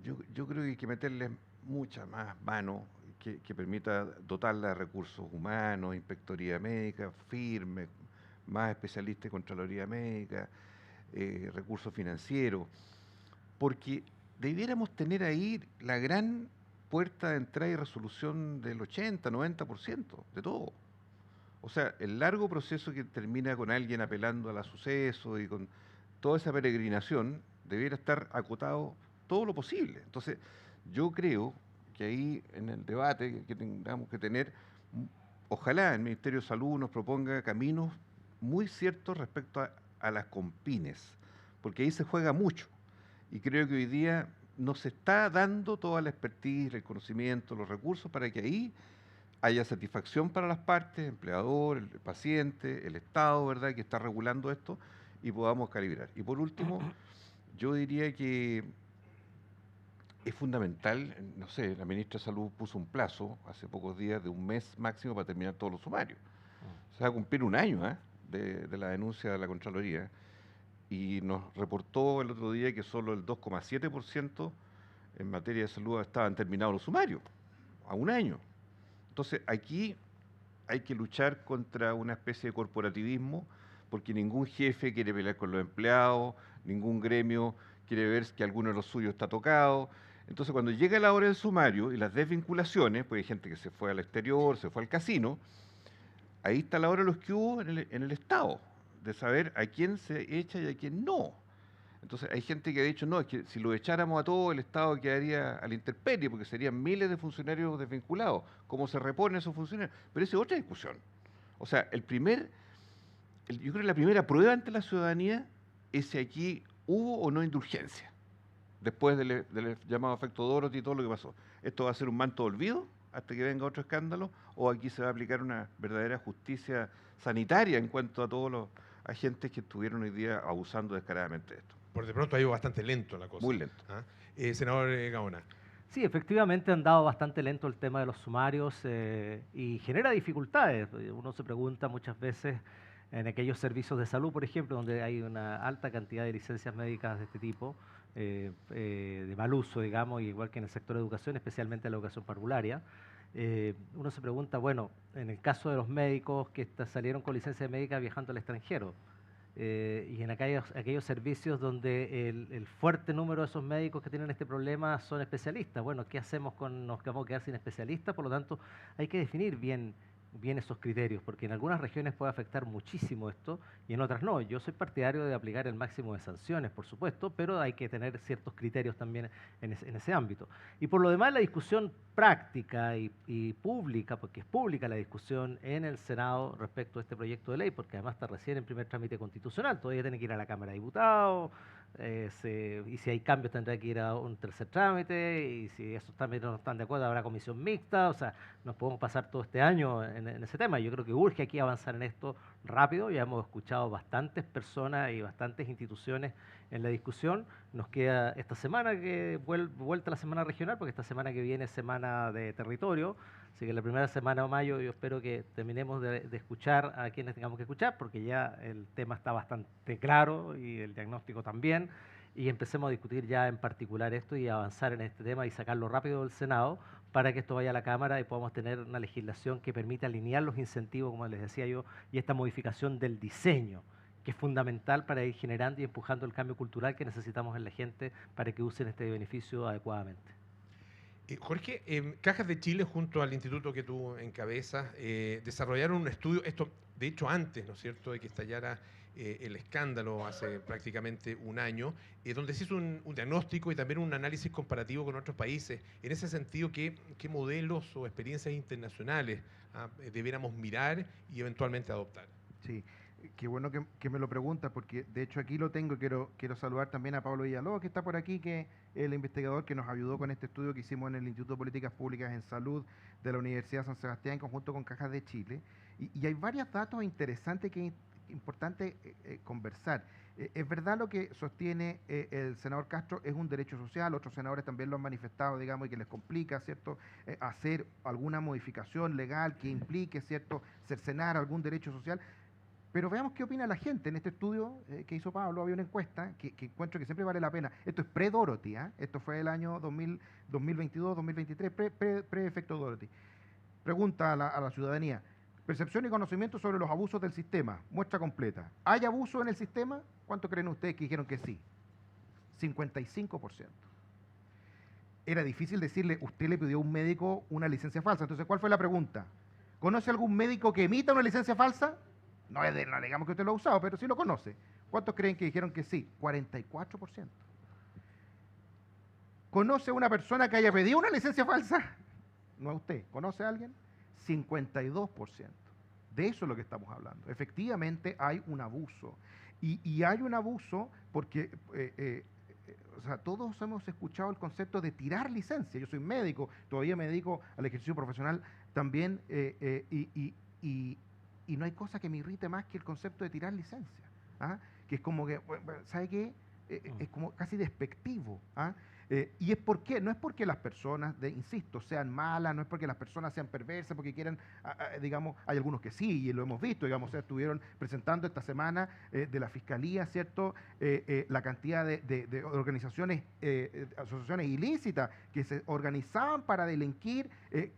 yo creo que hay que meterles mucha más mano que permita dotarla de recursos humanos, inspectoría médica, firme, más especialistas en Contraloría Médica, recursos financieros, porque debiéramos tener ahí la gran puerta de entrada y resolución del 80, 90% de todo. O sea, el largo proceso que termina con alguien apelando al suceso y con toda esa peregrinación debiera estar acotado todo lo posible. Entonces, yo creo que ahí en el debate que tengamos que tener, ojalá el Ministerio de Salud nos proponga caminos muy ciertos respecto a las compines, porque ahí se juega mucho. Y creo que hoy día no se está dando toda la expertise, el conocimiento, los recursos para que ahí haya satisfacción para las partes, empleador, el paciente, el Estado, ¿verdad?, que está regulando esto y podamos calibrar. Y por último, yo diría que es fundamental, no sé, la ministra de Salud puso un plazo hace pocos días de un mes máximo para terminar todos los sumarios. Se va a cumplir un año de la denuncia de la Contraloría y nos reportó el otro día que solo el 2,7% en materia de salud estaban terminados los sumarios, a un año. Entonces aquí hay que luchar contra una especie de corporativismo porque ningún jefe quiere pelear con los empleados, ningún gremio quiere ver que alguno de los suyos está tocado. Entonces, cuando llega la hora del sumario y las desvinculaciones, pues hay gente que se fue al exterior, se fue al casino, ahí está la hora de los que hubo en el Estado, de saber a quién se echa y a quién no. Entonces, hay gente que ha dicho, no, es que si lo echáramos a todo, el Estado quedaría a la intemperie, porque serían miles de funcionarios desvinculados. ¿Cómo se reponen esos funcionarios? Pero esa es otra discusión. O sea, yo creo que la primera prueba ante la ciudadanía es si aquí hubo o no indulgencia, después del llamado efecto Dorothy y todo lo que pasó. ¿Esto va a ser un manto de olvido hasta que venga otro escándalo? ¿O aquí se va a aplicar una verdadera justicia sanitaria en cuanto a todos los agentes que estuvieron hoy día abusando descaradamente de esto? Por de pronto ha ido bastante lento la cosa. Muy lento. ¿Ah? Senador Gaona. Sí, efectivamente han dado bastante lento el tema de los sumarios y genera dificultades. Uno se pregunta muchas veces en aquellos servicios de salud, por ejemplo, donde hay una alta cantidad de licencias médicas de este tipo, de mal uso, digamos, igual que en el sector de educación, especialmente en la educación parvularia. Uno se pregunta, bueno, en el caso de los médicos que salieron con licencia médica viajando al extranjero, y en aquellos servicios donde el fuerte número de esos médicos que tienen este problema son especialistas. Bueno, ¿qué hacemos nos vamos a quedar sin especialistas? Por lo tanto, hay que definir bien esos criterios, porque en algunas regiones puede afectar muchísimo esto y en otras no. Yo soy partidario de aplicar el máximo de sanciones, por supuesto, pero hay que tener ciertos criterios también en ese ámbito. Y por lo demás, la discusión práctica y pública, porque es pública la discusión en el Senado respecto a este proyecto de ley, porque además está recién en primer trámite constitucional, todavía tiene que ir a la Cámara de Diputados, y si hay cambios tendrá que ir a un tercer trámite, y si esos trámites no están de acuerdo habrá comisión mixta. O sea, nos podemos pasar todo este año en ese tema. Yo creo que urge aquí avanzar en esto rápido. Ya hemos escuchado bastantes personas y bastantes instituciones en la discusión. Nos queda esta semana, que vuelta a la semana regional, porque esta semana que viene es semana de territorio. Así que la primera semana de mayo yo espero que terminemos de escuchar a quienes tengamos que escuchar, porque ya el tema está bastante claro y el diagnóstico también, y empecemos a discutir ya en particular esto y avanzar en este tema y sacarlo rápido del Senado para que esto vaya a la Cámara y podamos tener una legislación que permita alinear los incentivos, como les decía yo, y esta modificación del diseño, que es fundamental para ir generando y empujando el cambio cultural que necesitamos en la gente para que usen este beneficio adecuadamente. Jorge, Cajas de Chile, junto al instituto que tú encabezas, desarrollaron un estudio, esto de hecho antes, ¿no es cierto?, de que estallara el escándalo hace prácticamente un año, donde se hizo un diagnóstico y también un análisis comparativo con otros países. En ese sentido, ¿qué modelos o experiencias internacionales debiéramos mirar y eventualmente adoptar? Sí. Qué bueno que me lo preguntas, porque de hecho aquí lo tengo. Quiero saludar también a Pablo Villalobos, que está por aquí, que es el investigador que nos ayudó con este estudio que hicimos en el Instituto de Políticas Públicas en Salud de la Universidad de San Sebastián, en conjunto con Cajas de Chile. Y hay varios datos interesantes que es importante conversar. Es verdad lo que sostiene el senador Castro, es un derecho social, otros senadores también lo han manifestado, digamos, y que les complica, ¿cierto?, hacer alguna modificación legal que implique, ¿cierto?, cercenar algún derecho social. Pero veamos qué opina la gente. En este estudio que hizo Pablo había una encuesta que encuentro que siempre vale la pena. Esto es pre-Dorothy, ¿eh? Esto fue el año 2022, 2023, pre-efecto Dorothy. Pregunta a la ciudadanía: percepción y conocimiento sobre los abusos del sistema. Muestra completa. ¿Hay abuso en el sistema? ¿Cuánto creen ustedes que dijeron que sí? 55%. Era difícil decirle, usted le pidió a un médico una licencia falsa. Entonces, ¿cuál fue la pregunta? ¿Conoce algún médico que emita una licencia falsa? No digamos que usted lo ha usado, pero sí lo conoce. ¿Cuántos creen que dijeron que sí? 44%. ¿Conoce una persona que haya pedido una licencia falsa? No a usted. ¿Conoce a alguien? 52%. De eso es lo que estamos hablando. Efectivamente hay un abuso. Y hay un abuso porque o sea, todos hemos escuchado el concepto de tirar licencia. Yo soy médico, todavía me dedico al ejercicio profesional también, y no hay cosa que me irrite más que el concepto de tirar licencia. ¿Ah? Que es como que, ¿sabe qué? Es como casi despectivo. ¿Ah? Y es porque, no es porque las personas, insisto, sean malas, no es porque las personas sean perversas, porque quieran, digamos, hay algunos que sí, y lo hemos visto, digamos, estuvieron presentando esta semana de la Fiscalía, ¿cierto?, la cantidad de organizaciones, asociaciones ilícitas que se organizaban para delinquir,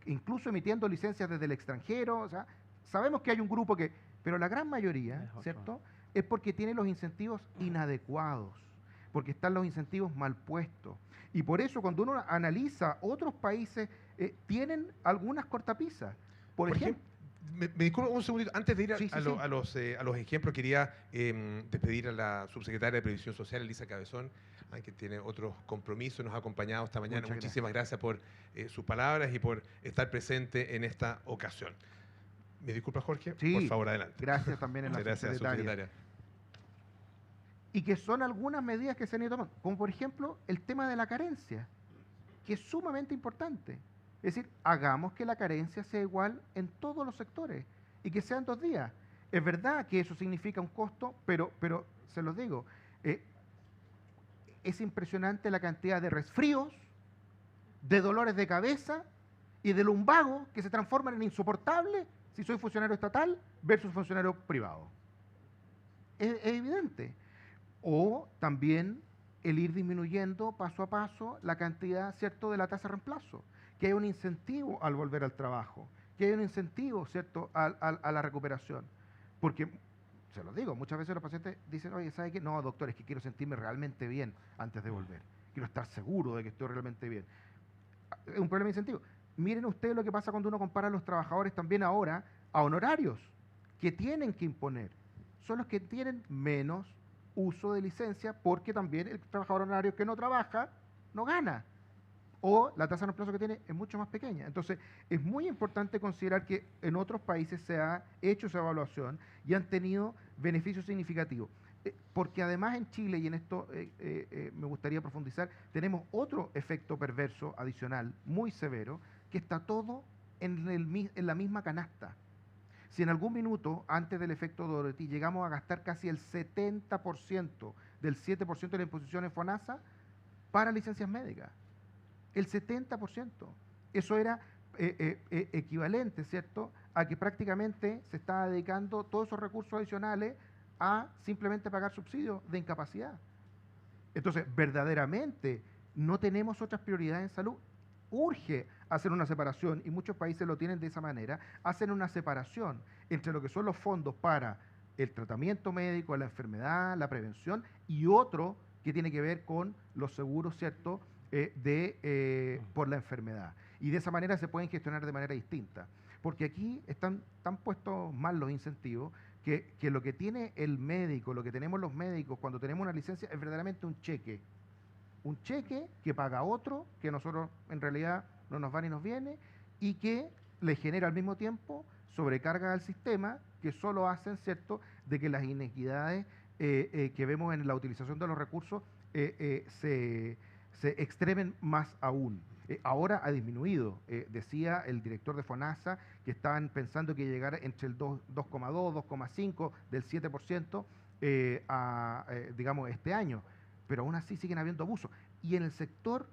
incluso emitiendo licencias desde el extranjero. O sea, sabemos que hay un grupo que, pero la gran mayoría, ¿cierto?, es porque tiene los incentivos inadecuados, porque están los incentivos mal puestos. Y por eso cuando uno analiza otros países, tienen algunas cortapisas. Por ejemplo, me disculpo un segundito, antes de ir Sí, sí, a los ejemplos, quería despedir a la subsecretaria de Previsión Social, Elisa Cabezón, que tiene otros compromisos, nos ha acompañado esta mañana. Muchas Muchísimas gracias por sus palabras y por estar presente en esta ocasión. ¿Me disculpa, Jorge? Sí, por favor, adelante. gracias también a la Gracias, subsecretaria. Y que son algunas medidas que se han ido tomando, como por ejemplo el tema de la carencia, que es sumamente importante. Es decir, hagamos que la carencia sea igual en todos los sectores y que sean 2 días. Es verdad que eso significa un costo, pero se los digo, es impresionante la cantidad de resfríos, de dolores de cabeza y de lumbago que se transforman en insoportables si soy funcionario estatal versus funcionario privado. Es evidente. O también el ir disminuyendo paso a paso la cantidad, ¿cierto?, de la tasa de reemplazo, que hay un incentivo al volver al trabajo, que hay un incentivo, ¿cierto?, a la recuperación. Porque, se lo digo, muchas veces los pacientes dicen, oye, ¿sabe qué? No, doctor, es que quiero sentirme realmente bien antes de volver. Quiero estar seguro de que estoy realmente bien. Es un problema de incentivo. Miren ustedes lo que pasa cuando uno compara a los trabajadores también ahora a honorarios que tienen que imponer. Son los que tienen menos uso de licencia, porque también el trabajador honorario que no trabaja no gana, o la tasa de reemplazo que tiene es mucho más pequeña. Entonces, es muy importante considerar que en otros países se ha hecho esa evaluación y han tenido beneficios significativos. Porque además en Chile, y en esto me gustaría profundizar, tenemos otro efecto perverso adicional, muy severo, que está todo en la misma canasta. Si en algún minuto, antes del efecto Dorothy, llegamos a gastar casi el 70% del 7% de la imposición en FONASA para licencias médicas. El 70%. Eso era equivalente, ¿cierto?, a que prácticamente se estaba dedicando todos esos recursos adicionales a simplemente pagar subsidios de incapacidad. Entonces, verdaderamente, no tenemos otras prioridades en salud. Urge hacer una separación, y muchos países lo tienen de esa manera, hacen una separación entre lo que son los fondos para el tratamiento médico, la enfermedad, la prevención, y otro que tiene que ver con los seguros, ¿cierto?, por la enfermedad. Y de esa manera se pueden gestionar de manera distinta. Porque aquí están puestos mal los incentivos, que lo que tiene el médico, lo que tenemos los médicos cuando tenemos una licencia es verdaderamente un cheque. Un cheque que paga otro, que a nosotros en realidad no nos va ni nos viene, y que le genera al mismo tiempo sobrecarga al sistema que solo hacen, ¿cierto?, de que las inequidades que vemos en la utilización de los recursos se extremen más aún. Ahora ha disminuido. Decía el director de FONASA que estaban pensando que llegara entre el 2,2, 2,5 del 7% digamos, este año. Pero aún así siguen habiendo abusos. Y en el sector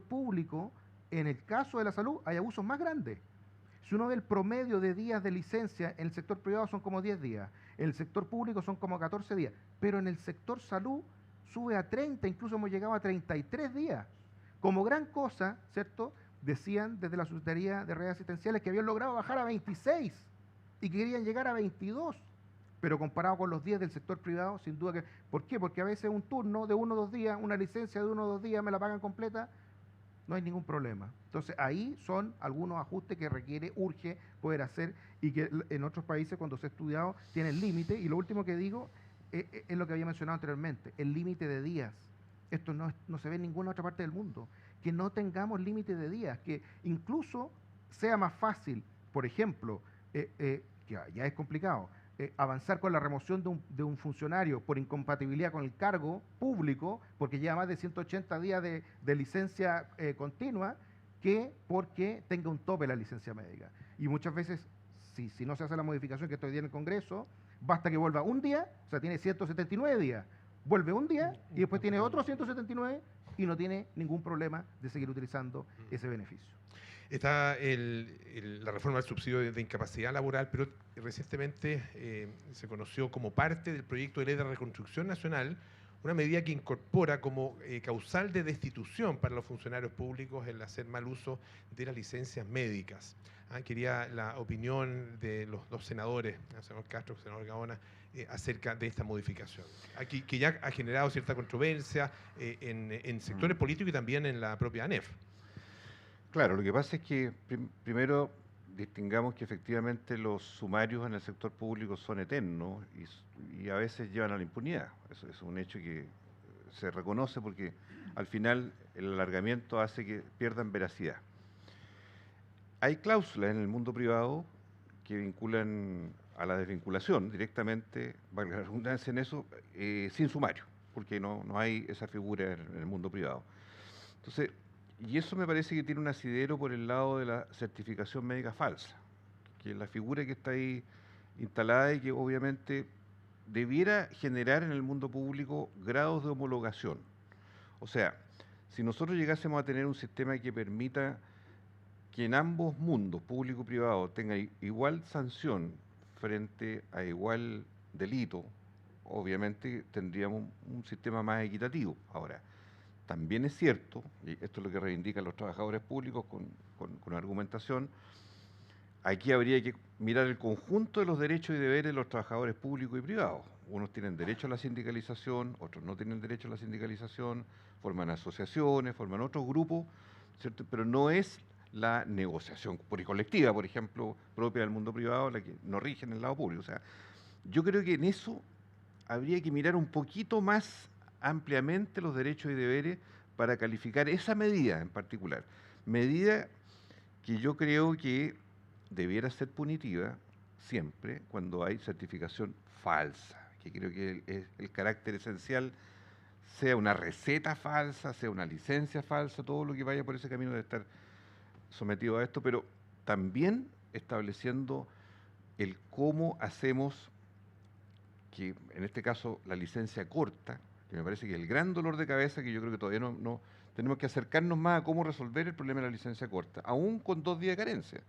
público, en el caso de la salud, hay abusos más grandes. Si uno ve el promedio de días de licencia, en el sector privado son como 10 días, en el sector público son como 14 días, pero en el sector salud sube a 30, incluso hemos llegado a 33 días. Como gran cosa, ¿cierto?, decían desde la Subsecretaría de Redes Asistenciales que habían logrado bajar a 26 y que querían llegar a 22, pero comparado con los 10 del sector privado, sin duda que... ¿Por qué? Porque a veces un turno de 1 o 2 días, una licencia de 1 o 2 días me la pagan completa, no hay ningún problema. Entonces ahí son algunos ajustes que urge poder hacer y que en otros países cuando se ha estudiado tienen límite. Y lo último que digo es lo que había mencionado anteriormente, el límite de días. Esto no se ve en ninguna otra parte del mundo. Que no tengamos límite de días, que incluso sea más fácil, por ejemplo, que ya es complicado, avanzar con la remoción de un funcionario por incompatibilidad con el cargo público, porque lleva más de 180 días de licencia continua, que porque tenga un tope la licencia médica. Y muchas veces, si no se hace la modificación que estoy día en el Congreso, basta que vuelva un día, o sea, tiene 179 días, vuelve un día y después tiene otros 179 y no tiene ningún problema de seguir utilizando ese beneficio. Está la reforma del subsidio de incapacidad laboral, pero recientemente se conoció como parte del proyecto de ley de reconstrucción nacional una medida que incorpora como causal de destitución para los funcionarios públicos el hacer mal uso de las licencias médicas. Quería la opinión de los dos senadores, el senador Castro y el senador Gaona, acerca de esta modificación, aquí, que ya ha generado cierta controversia en sectores políticos y también en la propia ANEF. Claro, lo que pasa es que primero distingamos que efectivamente los sumarios en el sector público son eternos y a veces llevan a la impunidad. Eso es un hecho que se reconoce porque al final el alargamiento hace que pierdan veracidad. Hay cláusulas en el mundo privado que vinculan a la desvinculación directamente, valga la redundancia en eso, sin sumario, porque no hay esa figura en el mundo privado. Entonces, y eso me parece que tiene un asidero por el lado de la certificación médica falsa, que es la figura que está ahí instalada y que obviamente debiera generar en el mundo público grados de homologación. O sea, si nosotros llegásemos a tener un sistema que permita que en ambos mundos, público y privado, tenga igual sanción frente a igual delito, obviamente tendríamos un sistema más equitativo. Ahora, también es cierto, y esto es lo que reivindican los trabajadores públicos con argumentación, aquí habría que mirar el conjunto de los derechos y deberes de los trabajadores públicos y privados. Unos tienen derecho a la sindicalización, otros no tienen derecho a la sindicalización, forman asociaciones, forman otros grupos, ¿cierto? Pero no es la negociación colectiva, por ejemplo, propia del mundo privado, la que no rige en el lado público. O sea, yo creo que en eso habría que mirar un poquito más ampliamente los derechos y deberes para calificar esa medida en particular. Medida que yo creo que debiera ser punitiva siempre cuando hay certificación falsa, que creo que el carácter esencial, sea una receta falsa, sea una licencia falsa, todo lo que vaya por ese camino debe estar sometido a esto, pero también estableciendo el cómo hacemos que, en este caso, la licencia corta, que me parece que es el gran dolor de cabeza, que yo creo que todavía no tenemos que acercarnos más a cómo resolver el problema de la licencia corta, aún con 2 días de carencia.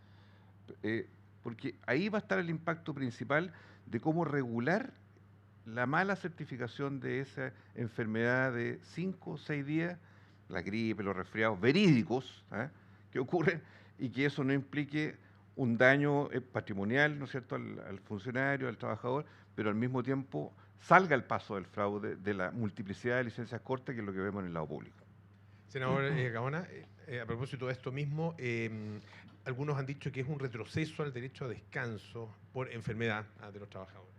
Porque ahí va a estar el impacto principal de cómo regular la mala certificación de esa enfermedad de 5 o 6 días, la gripe, los resfriados verídicos, que ocurren, y que eso no implique un daño patrimonial, ¿no es cierto?, al funcionario, al trabajador, pero al mismo tiempo salga el paso del fraude de la multiplicidad de licencias cortas, que es lo que vemos en el lado público. Senador Gaona, a propósito de esto mismo, algunos han dicho que es un retroceso al derecho a descanso por enfermedad de los trabajadores.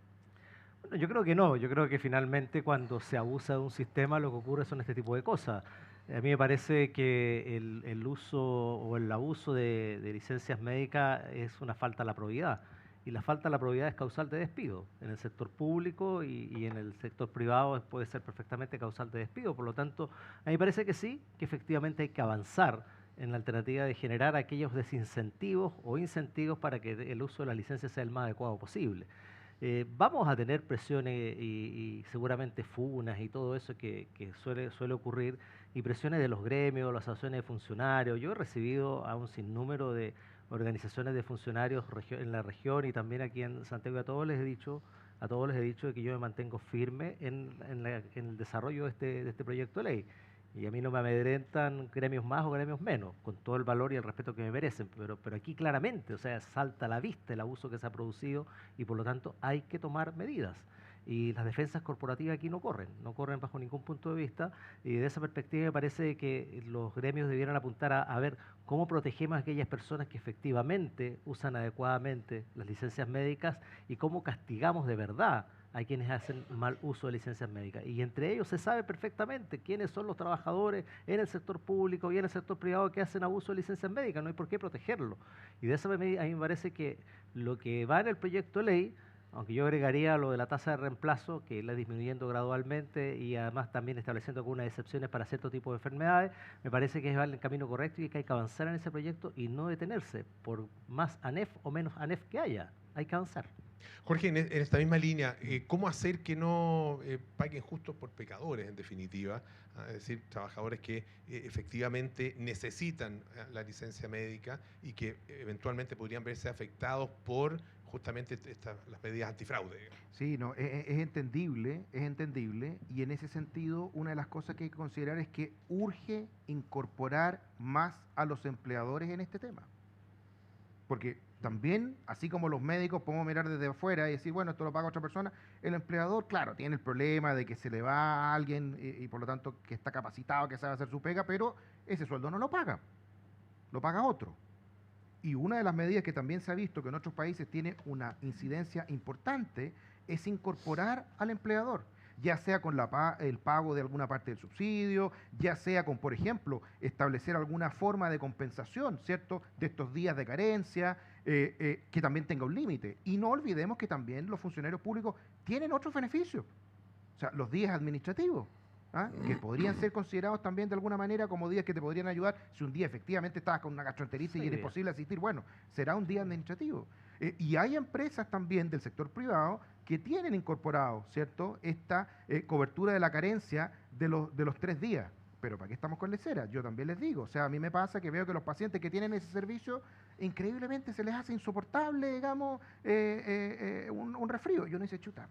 Bueno, yo creo que no, yo creo que finalmente cuando se abusa de un sistema lo que ocurre son este tipo de cosas. A mí me parece que el uso o el abuso de licencias médicas es una falta a la probidad. y la falta de la probidad es causal de despido. En el sector público y en el sector privado puede ser perfectamente causal de despido. Por lo tanto, a mí me parece que sí, que efectivamente hay que avanzar en la alternativa de generar aquellos desincentivos o incentivos para que el uso de las licencias sea el más adecuado posible. Vamos a tener presiones y seguramente funas y todo eso que suele ocurrir, y presiones de los gremios, las asociaciones de funcionarios. Yo he recibido a un sinnúmero de organizaciones de funcionarios en la región y también aquí en Santiago, y a todos les he dicho que yo me mantengo firme en el desarrollo de este proyecto de ley. Y a mí no me amedrentan gremios más o gremios menos, con todo el valor y el respeto que me merecen. Pero aquí claramente, o sea, salta a la vista el abuso que se ha producido y por lo tanto hay que tomar medidas. Y las defensas corporativas aquí no corren bajo ningún punto de vista. Y de esa perspectiva me parece que los gremios debieran apuntar a ver cómo protegemos a aquellas personas que efectivamente usan adecuadamente las licencias médicas y cómo castigamos de verdad a quienes hacen mal uso de licencias médicas. Y entre ellos se sabe perfectamente quiénes son los trabajadores en el sector público y en el sector privado que hacen abuso de licencias médicas. No hay por qué protegerlo. Y de esa medida a mí me parece que lo que va en el proyecto de ley, aunque yo agregaría lo de la tasa de reemplazo, que la disminuyendo gradualmente y además también estableciendo algunas excepciones para cierto tipo de enfermedades, me parece que es el camino correcto y que hay que avanzar en ese proyecto y no detenerse, por más ANEF o menos ANEF que haya. Hay que avanzar. Jorge, en esta misma línea, ¿cómo hacer que no paguen justos por pecadores, en definitiva? Es decir, trabajadores que efectivamente necesitan la licencia médica y que eventualmente podrían verse afectados por justamente las medidas antifraude. Sí, no, es entendible, y en ese sentido una de las cosas que hay que considerar es que urge incorporar más a los empleadores en este tema. Porque también, así como los médicos podemos mirar desde afuera y decir, bueno, esto lo paga otra persona, el empleador, claro, tiene el problema de que se le va a alguien y por lo tanto que está capacitado, que sabe hacer su pega, pero ese sueldo no lo paga otro. Y una de las medidas que también se ha visto que en otros países tiene una incidencia importante es incorporar al empleador, ya sea con el pago de alguna parte del subsidio, ya sea con, por ejemplo, establecer alguna forma de compensación, ¿cierto?, de estos días de carencia, que también tenga un límite. Y no olvidemos que también los funcionarios públicos tienen otros beneficios, o sea, los días administrativos, que podrían ser considerados también de alguna manera como días que te podrían ayudar si un día efectivamente estabas con una gastroenteritis y era imposible asistir. Bueno, será un día administrativo. Y hay empresas también del sector privado que tienen incorporado, ¿cierto?, esta cobertura de la carencia de los 3 días. Pero ¿para qué estamos con leceras? Yo también les digo, o sea, a mí me pasa que veo que los pacientes que tienen ese servicio, increíblemente se les hace insoportable, digamos, un resfrío. Yo no hice chuta.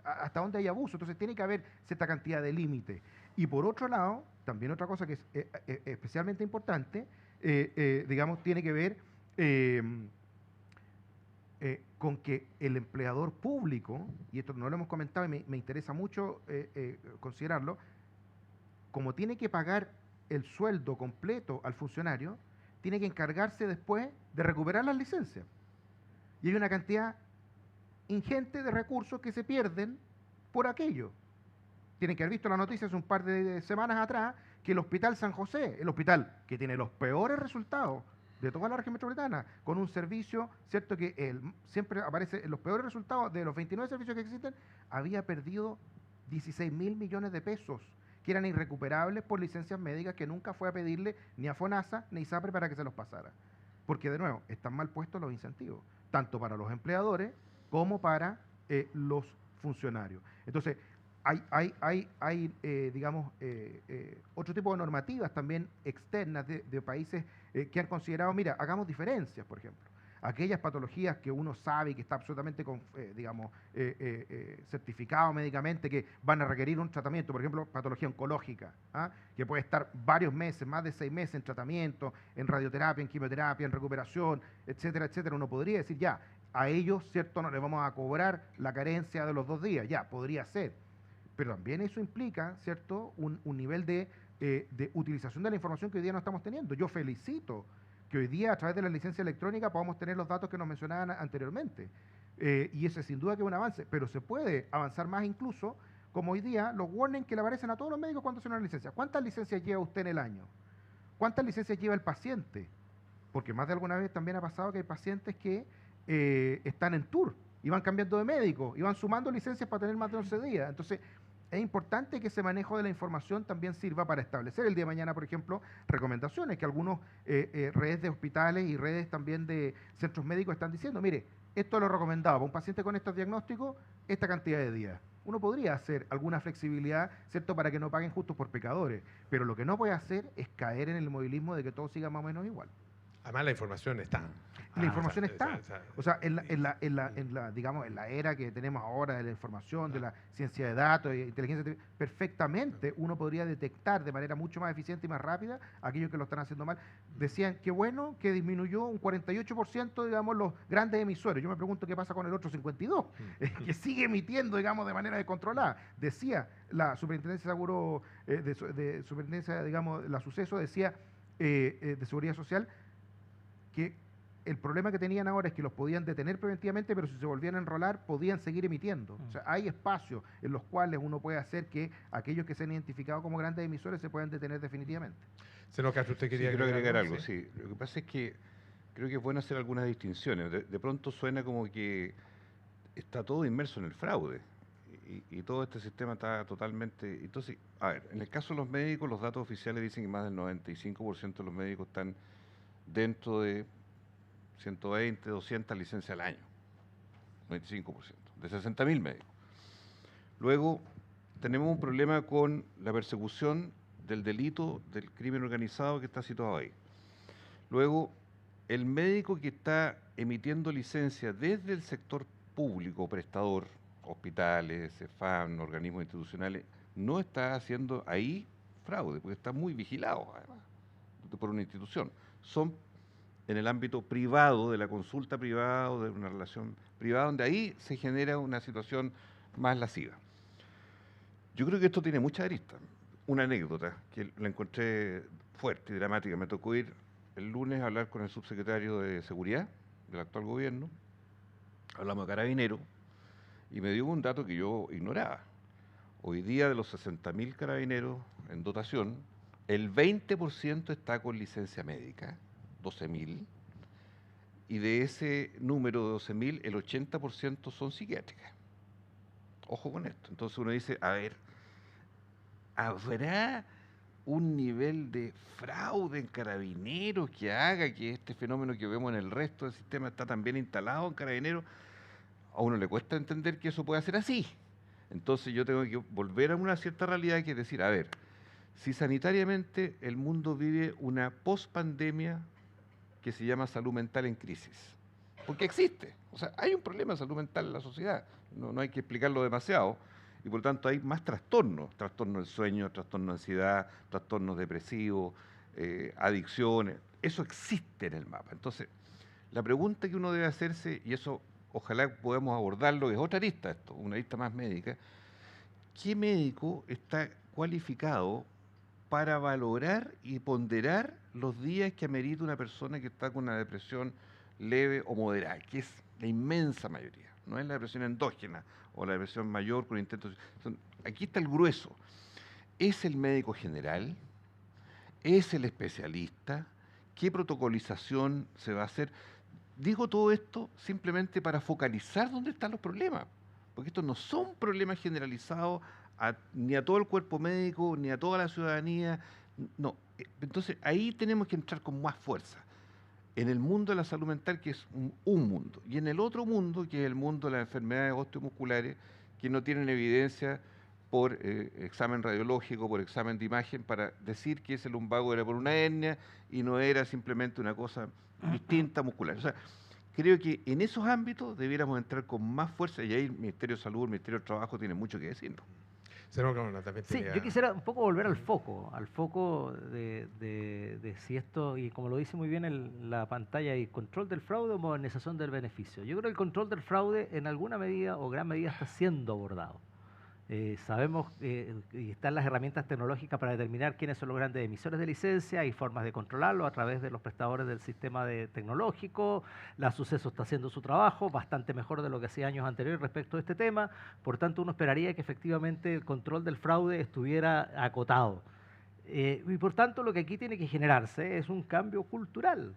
Hasta dónde hay abuso, entonces tiene que haber cierta cantidad de límite. Y por otro lado, también otra cosa que es especialmente importante, digamos, tiene que ver con que el empleador público, y esto no lo hemos comentado y me interesa mucho considerarlo, como tiene que pagar el sueldo completo al funcionario, tiene que encargarse después de recuperar las licencias. Y hay una cantidad ingente de recursos que se pierden por aquello. Tienen que haber visto la noticia hace un par de semanas atrás que el Hospital San José, el hospital que tiene los peores resultados de toda la región metropolitana, con un servicio, ¿cierto?, que siempre aparece en los peores resultados de los 29 servicios que existen, había perdido 16.000 millones de pesos que eran irrecuperables por licencias médicas que nunca fue a pedirle ni a FONASA ni ISAPRE para que se los pasara. Porque, de nuevo, están mal puestos los incentivos, tanto para los empleadores como para los funcionarios. Entonces, hay digamos, otro tipo de normativas también externas de países que han considerado, mira, hagamos diferencias, por ejemplo. Aquellas patologías que uno sabe que está absolutamente, digamos, certificado médicamente, que van a requerir un tratamiento, por ejemplo, patología oncológica, que puede estar varios meses, más de 6 meses en tratamiento, en radioterapia, en quimioterapia, en recuperación, etcétera, etcétera. Uno podría decir, ya, a ellos, ¿cierto?, no les vamos a cobrar la carencia de los 2 días, ya, podría ser. Pero también eso implica, ¿cierto?, un nivel de utilización de la información que hoy día no estamos teniendo. Yo felicito que hoy día a través de la licencia electrónica podamos tener los datos que nos mencionaban anteriormente. Y ese sin duda que es un avance, pero se puede avanzar más incluso, como hoy día los warnings que le aparecen a todos los médicos cuando hacen una licencia. ¿Cuántas licencias lleva usted en el año? ¿Cuántas licencias lleva el paciente? Porque más de alguna vez también ha pasado que hay pacientes que están en tour y van cambiando de médico y van sumando licencias para tener más de 11 días. Entonces, es importante que ese manejo de la información también sirva para establecer el día de mañana, por ejemplo, recomendaciones que algunos redes de hospitales y redes también de centros médicos están diciendo, mire, esto es lo recomendado para un paciente con estos diagnósticos, esta cantidad de días. Uno podría hacer alguna flexibilidad, ¿cierto?, para que no paguen justos por pecadores, pero lo que no puede hacer es caer en el movilismo de que todo siga más o menos igual. Además, la información está. La información está. O sea, digamos, en la era que tenemos ahora de la información, de la ciencia de datos, de inteligencia artificial, perfectamente uno podría detectar de manera mucho más eficiente y más rápida a aquellos que lo están haciendo mal. Decían, qué bueno que disminuyó un 48%, digamos, los grandes emisores. Yo me pregunto qué pasa con el otro 52%, que sigue emitiendo, digamos, de manera descontrolada. Decía la Superintendencia de Seguro, Superintendencia, digamos, la Suceso, decía de Seguridad Social, que el problema que tenían ahora es que los podían detener preventivamente, pero si se volvían a enrolar, podían seguir emitiendo. O sea, hay espacios en los cuales uno puede hacer que aquellos que se han identificado como grandes emisores se puedan detener definitivamente. Senador Castro, usted quería agregar algo. Sí. Lo que pasa es que creo que es bueno hacer algunas distinciones. De pronto suena como que está todo inmerso en el fraude y todo este sistema está totalmente... Entonces, a ver, en el caso de los médicos, los datos oficiales dicen que más del 95% de los médicos están dentro de 120, 200 licencias al año, 95%, de 60.000 médicos. Luego, tenemos un problema con la persecución del delito, del crimen organizado que está situado ahí. Luego, el médico que está emitiendo licencia desde el sector público, prestador, hospitales, CEFAM, organismos institucionales, no está haciendo ahí fraude, porque está muy vigilado, además, por una institución. Son en el ámbito privado, de la consulta privada o de una relación privada, donde ahí se genera una situación más lasciva. Yo creo que esto tiene muchas aristas. Una anécdota que la encontré fuerte y dramática. Me tocó ir el lunes a hablar con el subsecretario de Seguridad del actual gobierno. Hablamos de Carabineros y me dio un dato que yo ignoraba. Hoy día, de los 60.000 carabineros en dotación, el 20% está con licencia médica, 12.000, y de ese número de 12.000, el 80% son psiquiátricas. Ojo con esto. Entonces uno dice, a ver, ¿habrá un nivel de fraude en Carabineros que haga que este fenómeno que vemos en el resto del sistema está tan bien instalado en Carabineros? A uno le cuesta entender que eso pueda ser así. Entonces yo tengo que volver a una cierta realidad, que es decir, a ver, si sanitariamente el mundo vive una pospandemia que se llama salud mental en crisis, porque existe, o sea, hay un problema de salud mental en la sociedad, no hay que explicarlo demasiado, y por lo tanto hay más trastornos del sueño, trastornos de ansiedad, trastornos depresivos, adicciones, eso existe en el mapa. Entonces, la pregunta que uno debe hacerse, y eso ojalá podamos abordarlo, es otra arista esto, una arista más médica, ¿qué médico está cualificado para valorar y ponderar los días que amerita una persona que está con una depresión leve o moderada, que es la inmensa mayoría? No es la depresión endógena o la depresión mayor con intentos... Aquí está el grueso. ¿Es el médico general? ¿Es el especialista? ¿Qué protocolización se va a hacer? Digo todo esto simplemente para focalizar dónde están los problemas, porque estos no son problemas generalizados ni a todo el cuerpo médico, ni a toda la ciudadanía. No. Entonces, ahí tenemos que entrar con más fuerza. En el mundo de la salud mental, que es un mundo, y en el otro mundo, que es el mundo de las enfermedades osteomusculares, que no tienen evidencia por examen radiológico, por examen de imagen, para decir que ese lumbago era por una hernia y no era simplemente una cosa distinta muscular. O sea, creo que en esos ámbitos debiéramos entrar con más fuerza, y ahí el Ministerio de Salud, el Ministerio del Trabajo tiene mucho que decir. Sí, yo quisiera un poco volver al foco de si esto, y como lo dice muy bien en la pantalla, y control del fraude o modernización del beneficio. Yo creo que el control del fraude en alguna medida o gran medida está siendo abordado. Sabemos y están las herramientas tecnológicas para determinar quiénes son los grandes emisores de licencia y formas de controlarlo a través de los prestadores del sistema tecnológico. La Suceso está haciendo su trabajo bastante mejor de lo que hacía años anteriores respecto a este tema. Por tanto, uno esperaría que efectivamente el control del fraude estuviera acotado. Y por tanto, lo que aquí tiene que generarse es un cambio cultural.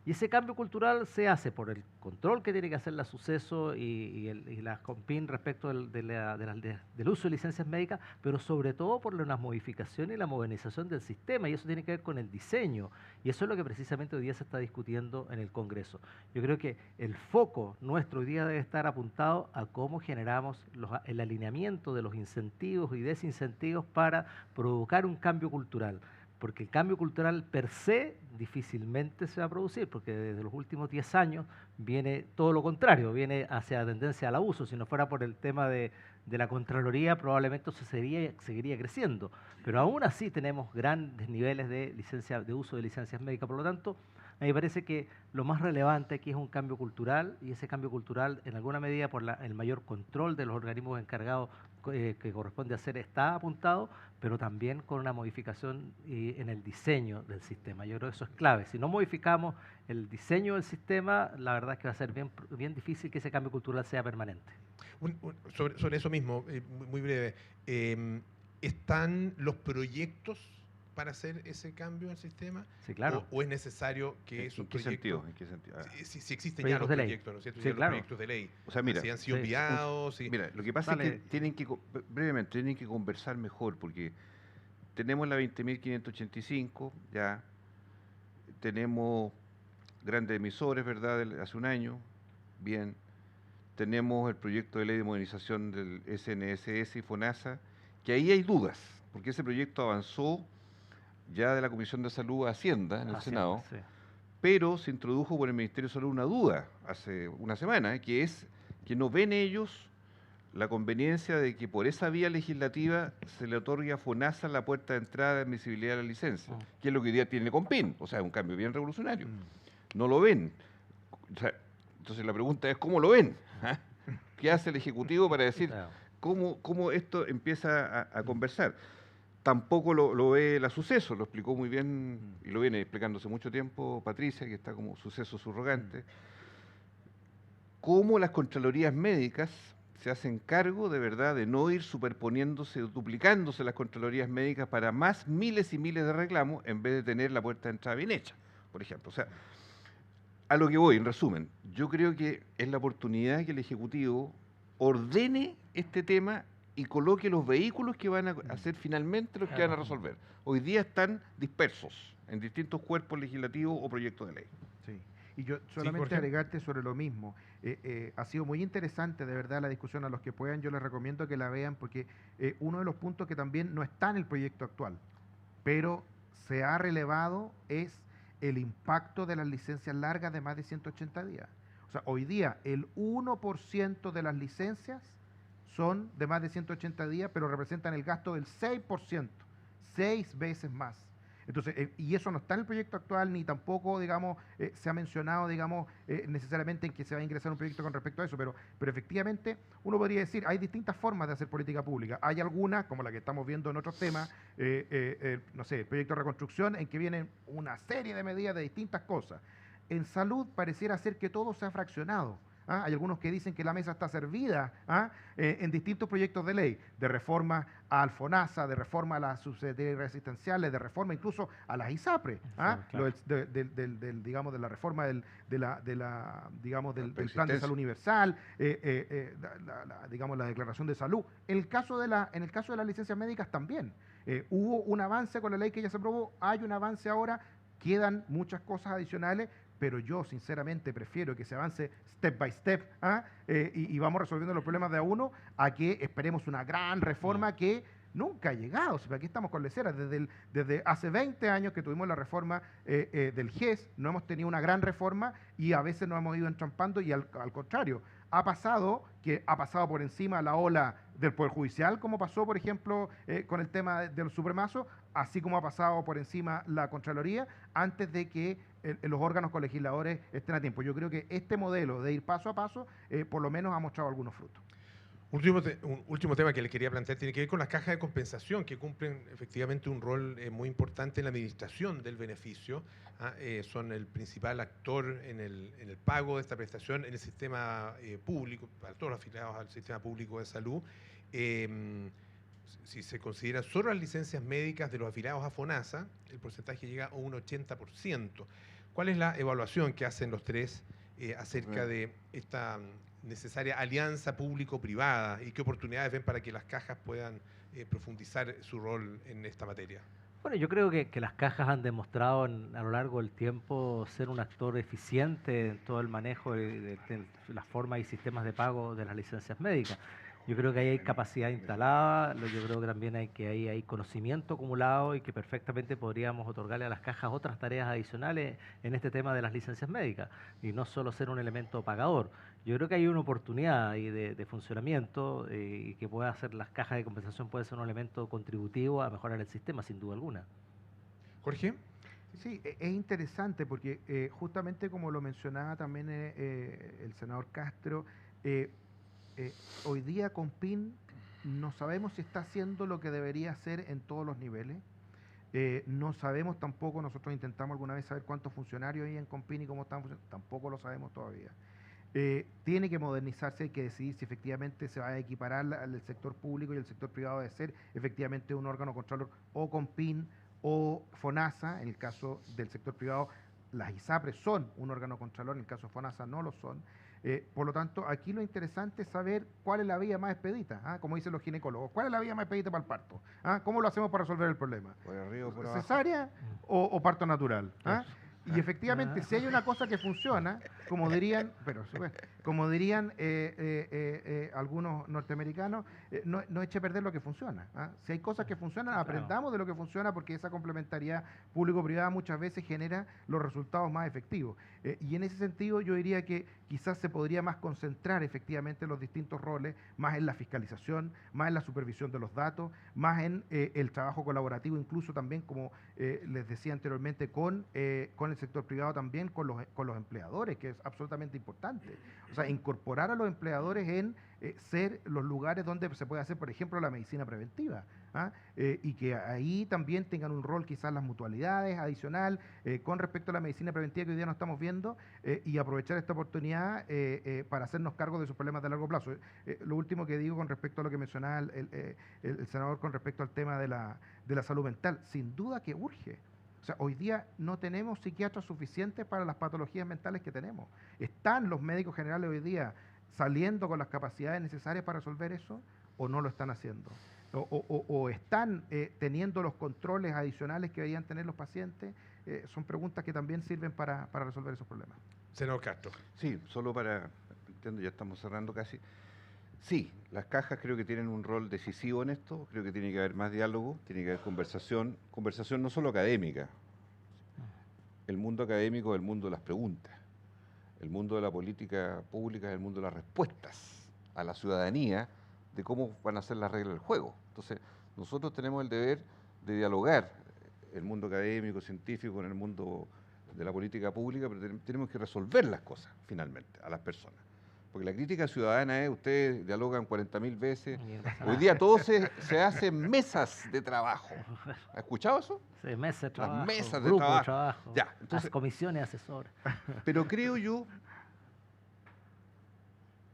Y ese cambio cultural se hace por el control que tiene que hacer la Suceso y la Compin respecto del uso de licencias médicas, pero sobre todo por las modificaciones y la modernización del sistema, y eso tiene que ver con el diseño, y eso es lo que precisamente hoy día se está discutiendo en el Congreso. Yo creo que el foco nuestro hoy día debe estar apuntado a cómo generamos el alineamiento de los incentivos y desincentivos para provocar un cambio cultural. Porque el cambio cultural per se difícilmente se va a producir, porque desde los últimos 10 años viene todo lo contrario, viene hacia la tendencia al abuso. Si no fuera por el tema de la Contraloría, probablemente eso seguiría creciendo. Pero aún así tenemos grandes niveles de uso de licencias médicas. Por lo tanto, a mí me parece que lo más relevante aquí es un cambio cultural, y ese cambio cultural, en alguna medida, por el mayor control de los organismos encargados que corresponde hacer, está apuntado, pero también con una modificación en el diseño del sistema. Yo creo que eso es clave. Si no modificamos el diseño del sistema, la verdad es que va a ser bien difícil que ese cambio cultural sea permanente. Sobre eso mismo, muy breve, ¿están los proyectos para hacer ese cambio al sistema? Sí, claro. ¿O es necesario que esos proyectos... ¿En qué sentido? Si existen ya los proyectos, ¿no es cierto? Sí, ya claro. Los proyectos de ley. O sea, mira, si han sido enviados... Mira, lo que pasa es que tienen que conversar mejor, porque tenemos la 20.585, ya tenemos grandes emisores, ¿verdad?, hace un año, bien. Tenemos el proyecto de ley de modernización del SNSS y FONASA, que ahí hay dudas, porque ese proyecto avanzó ya de la Comisión de Salud a Hacienda en el Senado, sí. Pero se introdujo por el Ministerio de Salud una duda hace una semana, que es que no ven ellos la conveniencia de que por esa vía legislativa se le otorgue a FONASA la puerta de entrada de admisibilidad de la licencia, que es lo que hoy día tiene Compin, o sea, es un cambio bien revolucionario. No lo ven. O sea, entonces la pregunta es, ¿cómo lo ven? ¿Ah? ¿Qué hace el Ejecutivo para decir cómo esto empieza a conversar? Tampoco lo ve la Suceso, lo explicó muy bien y lo viene explicando hace mucho tiempo Patricia, que está como Suceso subrogante. Cómo las Contralorías médicas se hacen cargo de verdad de no ir superponiéndose, duplicándose las Contralorías médicas para más miles y miles de reclamos en vez de tener la puerta de entrada bien hecha, por ejemplo. O sea, a lo que voy, en resumen, yo creo que es la oportunidad que el Ejecutivo ordene este tema y coloque los vehículos que van a hacer finalmente los que van a resolver. Hoy día están dispersos en distintos cuerpos legislativos o proyectos de ley. Sí. Y yo solamente agregarte sobre lo mismo. Ha sido muy interesante, de verdad, la discusión. A los que puedan, yo les recomiendo que la vean, porque uno de los puntos que también no está en el proyecto actual, pero se ha relevado, es el impacto de las licencias largas de más de 180 días. O sea, hoy día el 1% de las licencias son de más de 180 días, pero representan el gasto del 6%, 6 veces más. Entonces, y eso no está en el proyecto actual, ni tampoco, digamos, se ha mencionado, digamos, necesariamente en que se va a ingresar un proyecto con respecto a eso, pero efectivamente uno podría decir, hay distintas formas de hacer política pública. Hay algunas, como la que estamos viendo en otros temas, no sé, el proyecto de reconstrucción, en que vienen una serie de medidas de distintas cosas. En salud pareciera ser que todo se ha fraccionado. ¿Ah? Hay algunos que dicen que la mesa está servida en distintos proyectos de ley, de reforma al FONASA, de reforma a las subsecretarías resistenciales, de reforma incluso a las ISAPRES, claro. Digamos, de la reforma del plan de salud universal, digamos, la declaración de salud. En el caso de las licencias médicas también. Hubo un avance con la ley que ya se aprobó, hay un avance ahora, quedan muchas cosas adicionales, pero yo sinceramente prefiero que se avance step by step y vamos resolviendo los problemas de a uno, a que esperemos una gran reforma que nunca ha llegado. O sea, aquí estamos con leceras. Desde hace 20 años que tuvimos la reforma del GES, no hemos tenido una gran reforma y a veces nos hemos ido entrampando y al contrario, ha pasado por encima la ola del Poder Judicial, como pasó, por ejemplo, con el tema de los supremazos, así como ha pasado por encima la Contraloría, antes de que los órganos colegisladores estén a tiempo. Yo creo que este modelo de ir paso a paso, por lo menos ha mostrado algunos frutos. Un último tema que le quería plantear tiene que ver con las cajas de compensación, que cumplen efectivamente un rol muy importante en la administración del beneficio. Son el principal actor en el pago de esta prestación en el sistema público, para todos los afiliados al sistema público de salud. Si se consideran solo las licencias médicas de los afiliados a FONASA, el porcentaje llega a un 80%. ¿Cuál es la evaluación que hacen los tres acerca de esta necesaria alianza público-privada y qué oportunidades ven para que las cajas puedan profundizar su rol en esta materia? Bueno, yo creo que las cajas han demostrado a lo largo del tiempo ser un actor eficiente en todo el manejo de las formas y sistemas de pago de las licencias médicas. Yo creo que ahí hay capacidad instalada, yo creo que también hay conocimiento acumulado y que perfectamente podríamos otorgarle a las cajas otras tareas adicionales en este tema de las licencias médicas y no solo ser un elemento pagador. Yo creo que hay una oportunidad ahí de funcionamiento y que pueda hacer las cajas de compensación puede ser un elemento contributivo a mejorar el sistema, sin duda alguna. Jorge. Sí, es interesante porque justamente como lo mencionaba también el senador Castro, hoy día Compin no sabemos si está haciendo lo que debería hacer en todos los niveles. No sabemos tampoco, nosotros intentamos alguna vez saber cuántos funcionarios hay en Compin y cómo están funcionando, tampoco lo sabemos todavía. Tiene que modernizarse, hay que decidir si efectivamente se va a equiparar al sector público y el sector privado de ser efectivamente un órgano controlador o Compin o FONASA. En el caso del sector privado, las ISAPRES son un órgano controlador, en el caso de FONASA no lo son. Por lo tanto, aquí lo interesante es saber cuál es la vía más expedita, como dicen los ginecólogos. ¿Cuál es la vía más expedita para el parto? ¿Cómo lo hacemos para resolver el problema? Por arriba o por abajo. ¿Cesárea o parto natural? Y efectivamente, si hay una cosa que funciona, como dirían, algunos norteamericanos, no eche a perder lo que funciona. Si hay cosas que funcionan, aprendamos de lo que funciona, porque esa complementariedad público-privada muchas veces genera los resultados más efectivos. Y en ese sentido yo diría que quizás se podría más concentrar efectivamente los distintos roles, más en la fiscalización, más en la supervisión de los datos, más en el trabajo colaborativo, incluso también, como les decía anteriormente, con el sector privado, también con los empleadores, que es absolutamente importante. O sea, incorporar a los empleadores en ser los lugares donde se puede hacer, por ejemplo, la medicina preventiva. Y que ahí también tengan un rol quizás las mutualidades adicional con respecto a la medicina preventiva que hoy día no estamos viendo, y aprovechar esta oportunidad para hacernos cargo de sus problemas de largo plazo. Lo último que digo con respecto a lo que mencionaba el senador con respecto al tema de la salud mental, sin duda que urge. O sea, hoy día no tenemos psiquiatras suficientes para las patologías mentales que tenemos. ¿Están los médicos generales hoy día saliendo con las capacidades necesarias para resolver eso o no lo están haciendo? O están teniendo los controles adicionales que deberían tener los pacientes. Son preguntas que también sirven para resolver esos problemas. Senador Castro. Sí, solo para, entiendo, ya estamos cerrando casi. Sí, las cajas creo que tienen un rol decisivo en esto, creo que tiene que haber más diálogo, tiene que haber conversación no solo académica. El mundo académico es el mundo de las preguntas, el mundo de la política pública es el mundo de las respuestas a la ciudadanía de cómo van a ser las reglas del juego. Entonces, nosotros tenemos el deber de dialogar el mundo académico, científico, con el mundo de la política pública, pero tenemos que resolver las cosas, finalmente, a las personas. Porque la crítica ciudadana es, ustedes dialogan 40.000 veces, hoy día todo se hace en mesas de trabajo. ¿Ha escuchado eso? Sí, mesas de trabajo, las mesas de grupos trabajo. Ya, entonces, las comisiones asesoras. Pero creo yo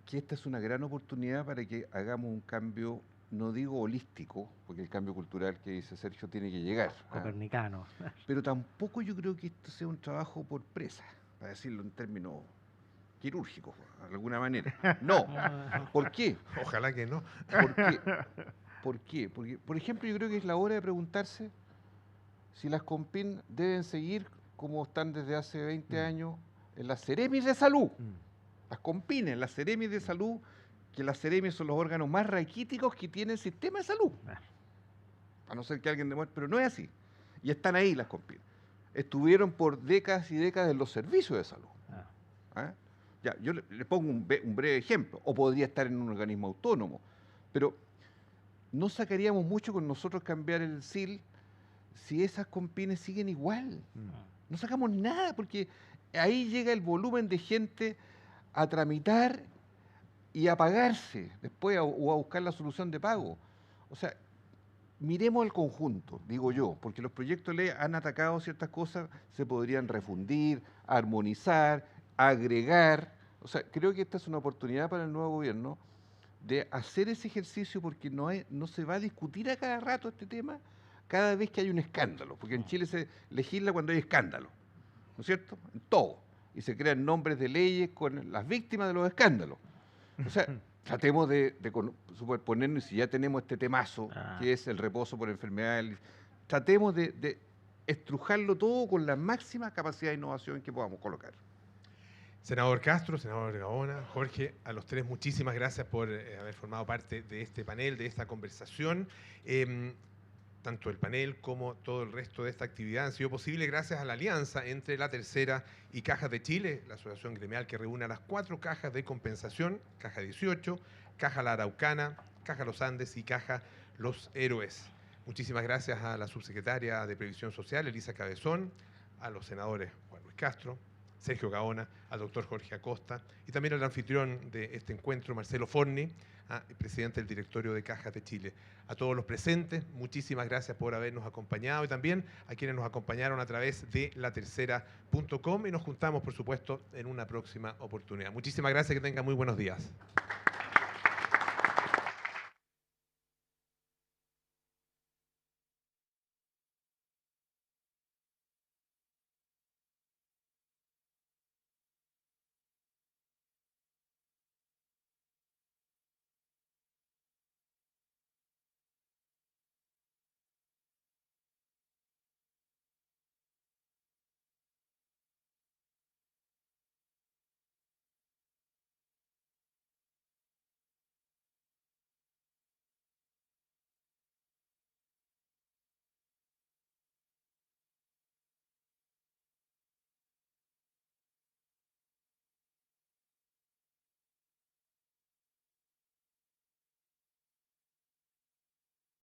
que esta es una gran oportunidad para que hagamos un cambio, no digo holístico, porque el cambio cultural que dice Sergio tiene que llegar. Copernicano. Pero tampoco yo creo que esto sea un trabajo por presa, para decirlo en términos quirúrgicos, de alguna manera. No. ¿Por qué? Ojalá que no. ¿Por qué? Porque, por ejemplo, yo creo que es la hora de preguntarse si las Compin deben seguir como están desde hace 20 años en las Ceremis de salud. Las Compines, las Ceremis de salud, que las Ceremis son los órganos más raquíticos que tiene el sistema de salud. A no ser que alguien demuestre, pero no es así. Y están ahí las Compin. Estuvieron por décadas y décadas en los servicios de salud. Ya, yo le pongo un breve ejemplo, o podría estar en un organismo autónomo, pero no sacaríamos mucho con nosotros cambiar el SIL si esas Compines siguen igual. No sacamos nada, porque ahí llega el volumen de gente a tramitar y a pagarse después o a buscar la solución de pago. O sea, miremos el conjunto, digo yo, porque los proyectos de ley han atacado ciertas cosas, se podrían refundir, armonizar, agregar. O sea, creo que esta es una oportunidad para el nuevo gobierno de hacer ese ejercicio, porque no se va a discutir a cada rato este tema cada vez que hay un escándalo, porque en Chile se legisla cuando hay escándalo. ¿no es cierto? En todo. Y se crean nombres de leyes con las víctimas de los escándalos. O sea, tratemos de superponernos, y si ya tenemos este temazo, que es el reposo por enfermedades, tratemos de estrujarlo todo con la máxima capacidad de innovación que podamos colocar. Senador Castro, senador Gaona, Jorge, a los tres muchísimas gracias por haber formado parte de este panel, de esta conversación. Tanto el panel como todo el resto de esta actividad han sido posible gracias a la alianza entre La Tercera y Cajas de Chile, la asociación gremial que reúne a las 4 cajas de compensación, Caja 18, Caja La Araucana, Caja Los Andes y Caja Los Héroes. Muchísimas gracias a la subsecretaria de Previsión Social, Elisa Cabezón, a los senadores Juan Luis Castro, Sergio Gaona, al doctor Jorge Acosta y también al anfitrión de este encuentro, Marcelo Forni, presidente del directorio de Cajas de Chile. A todos los presentes, muchísimas gracias por habernos acompañado y también a quienes nos acompañaron a través de latercera.com y nos juntamos, por supuesto, en una próxima oportunidad. Muchísimas gracias, que tengan muy buenos días.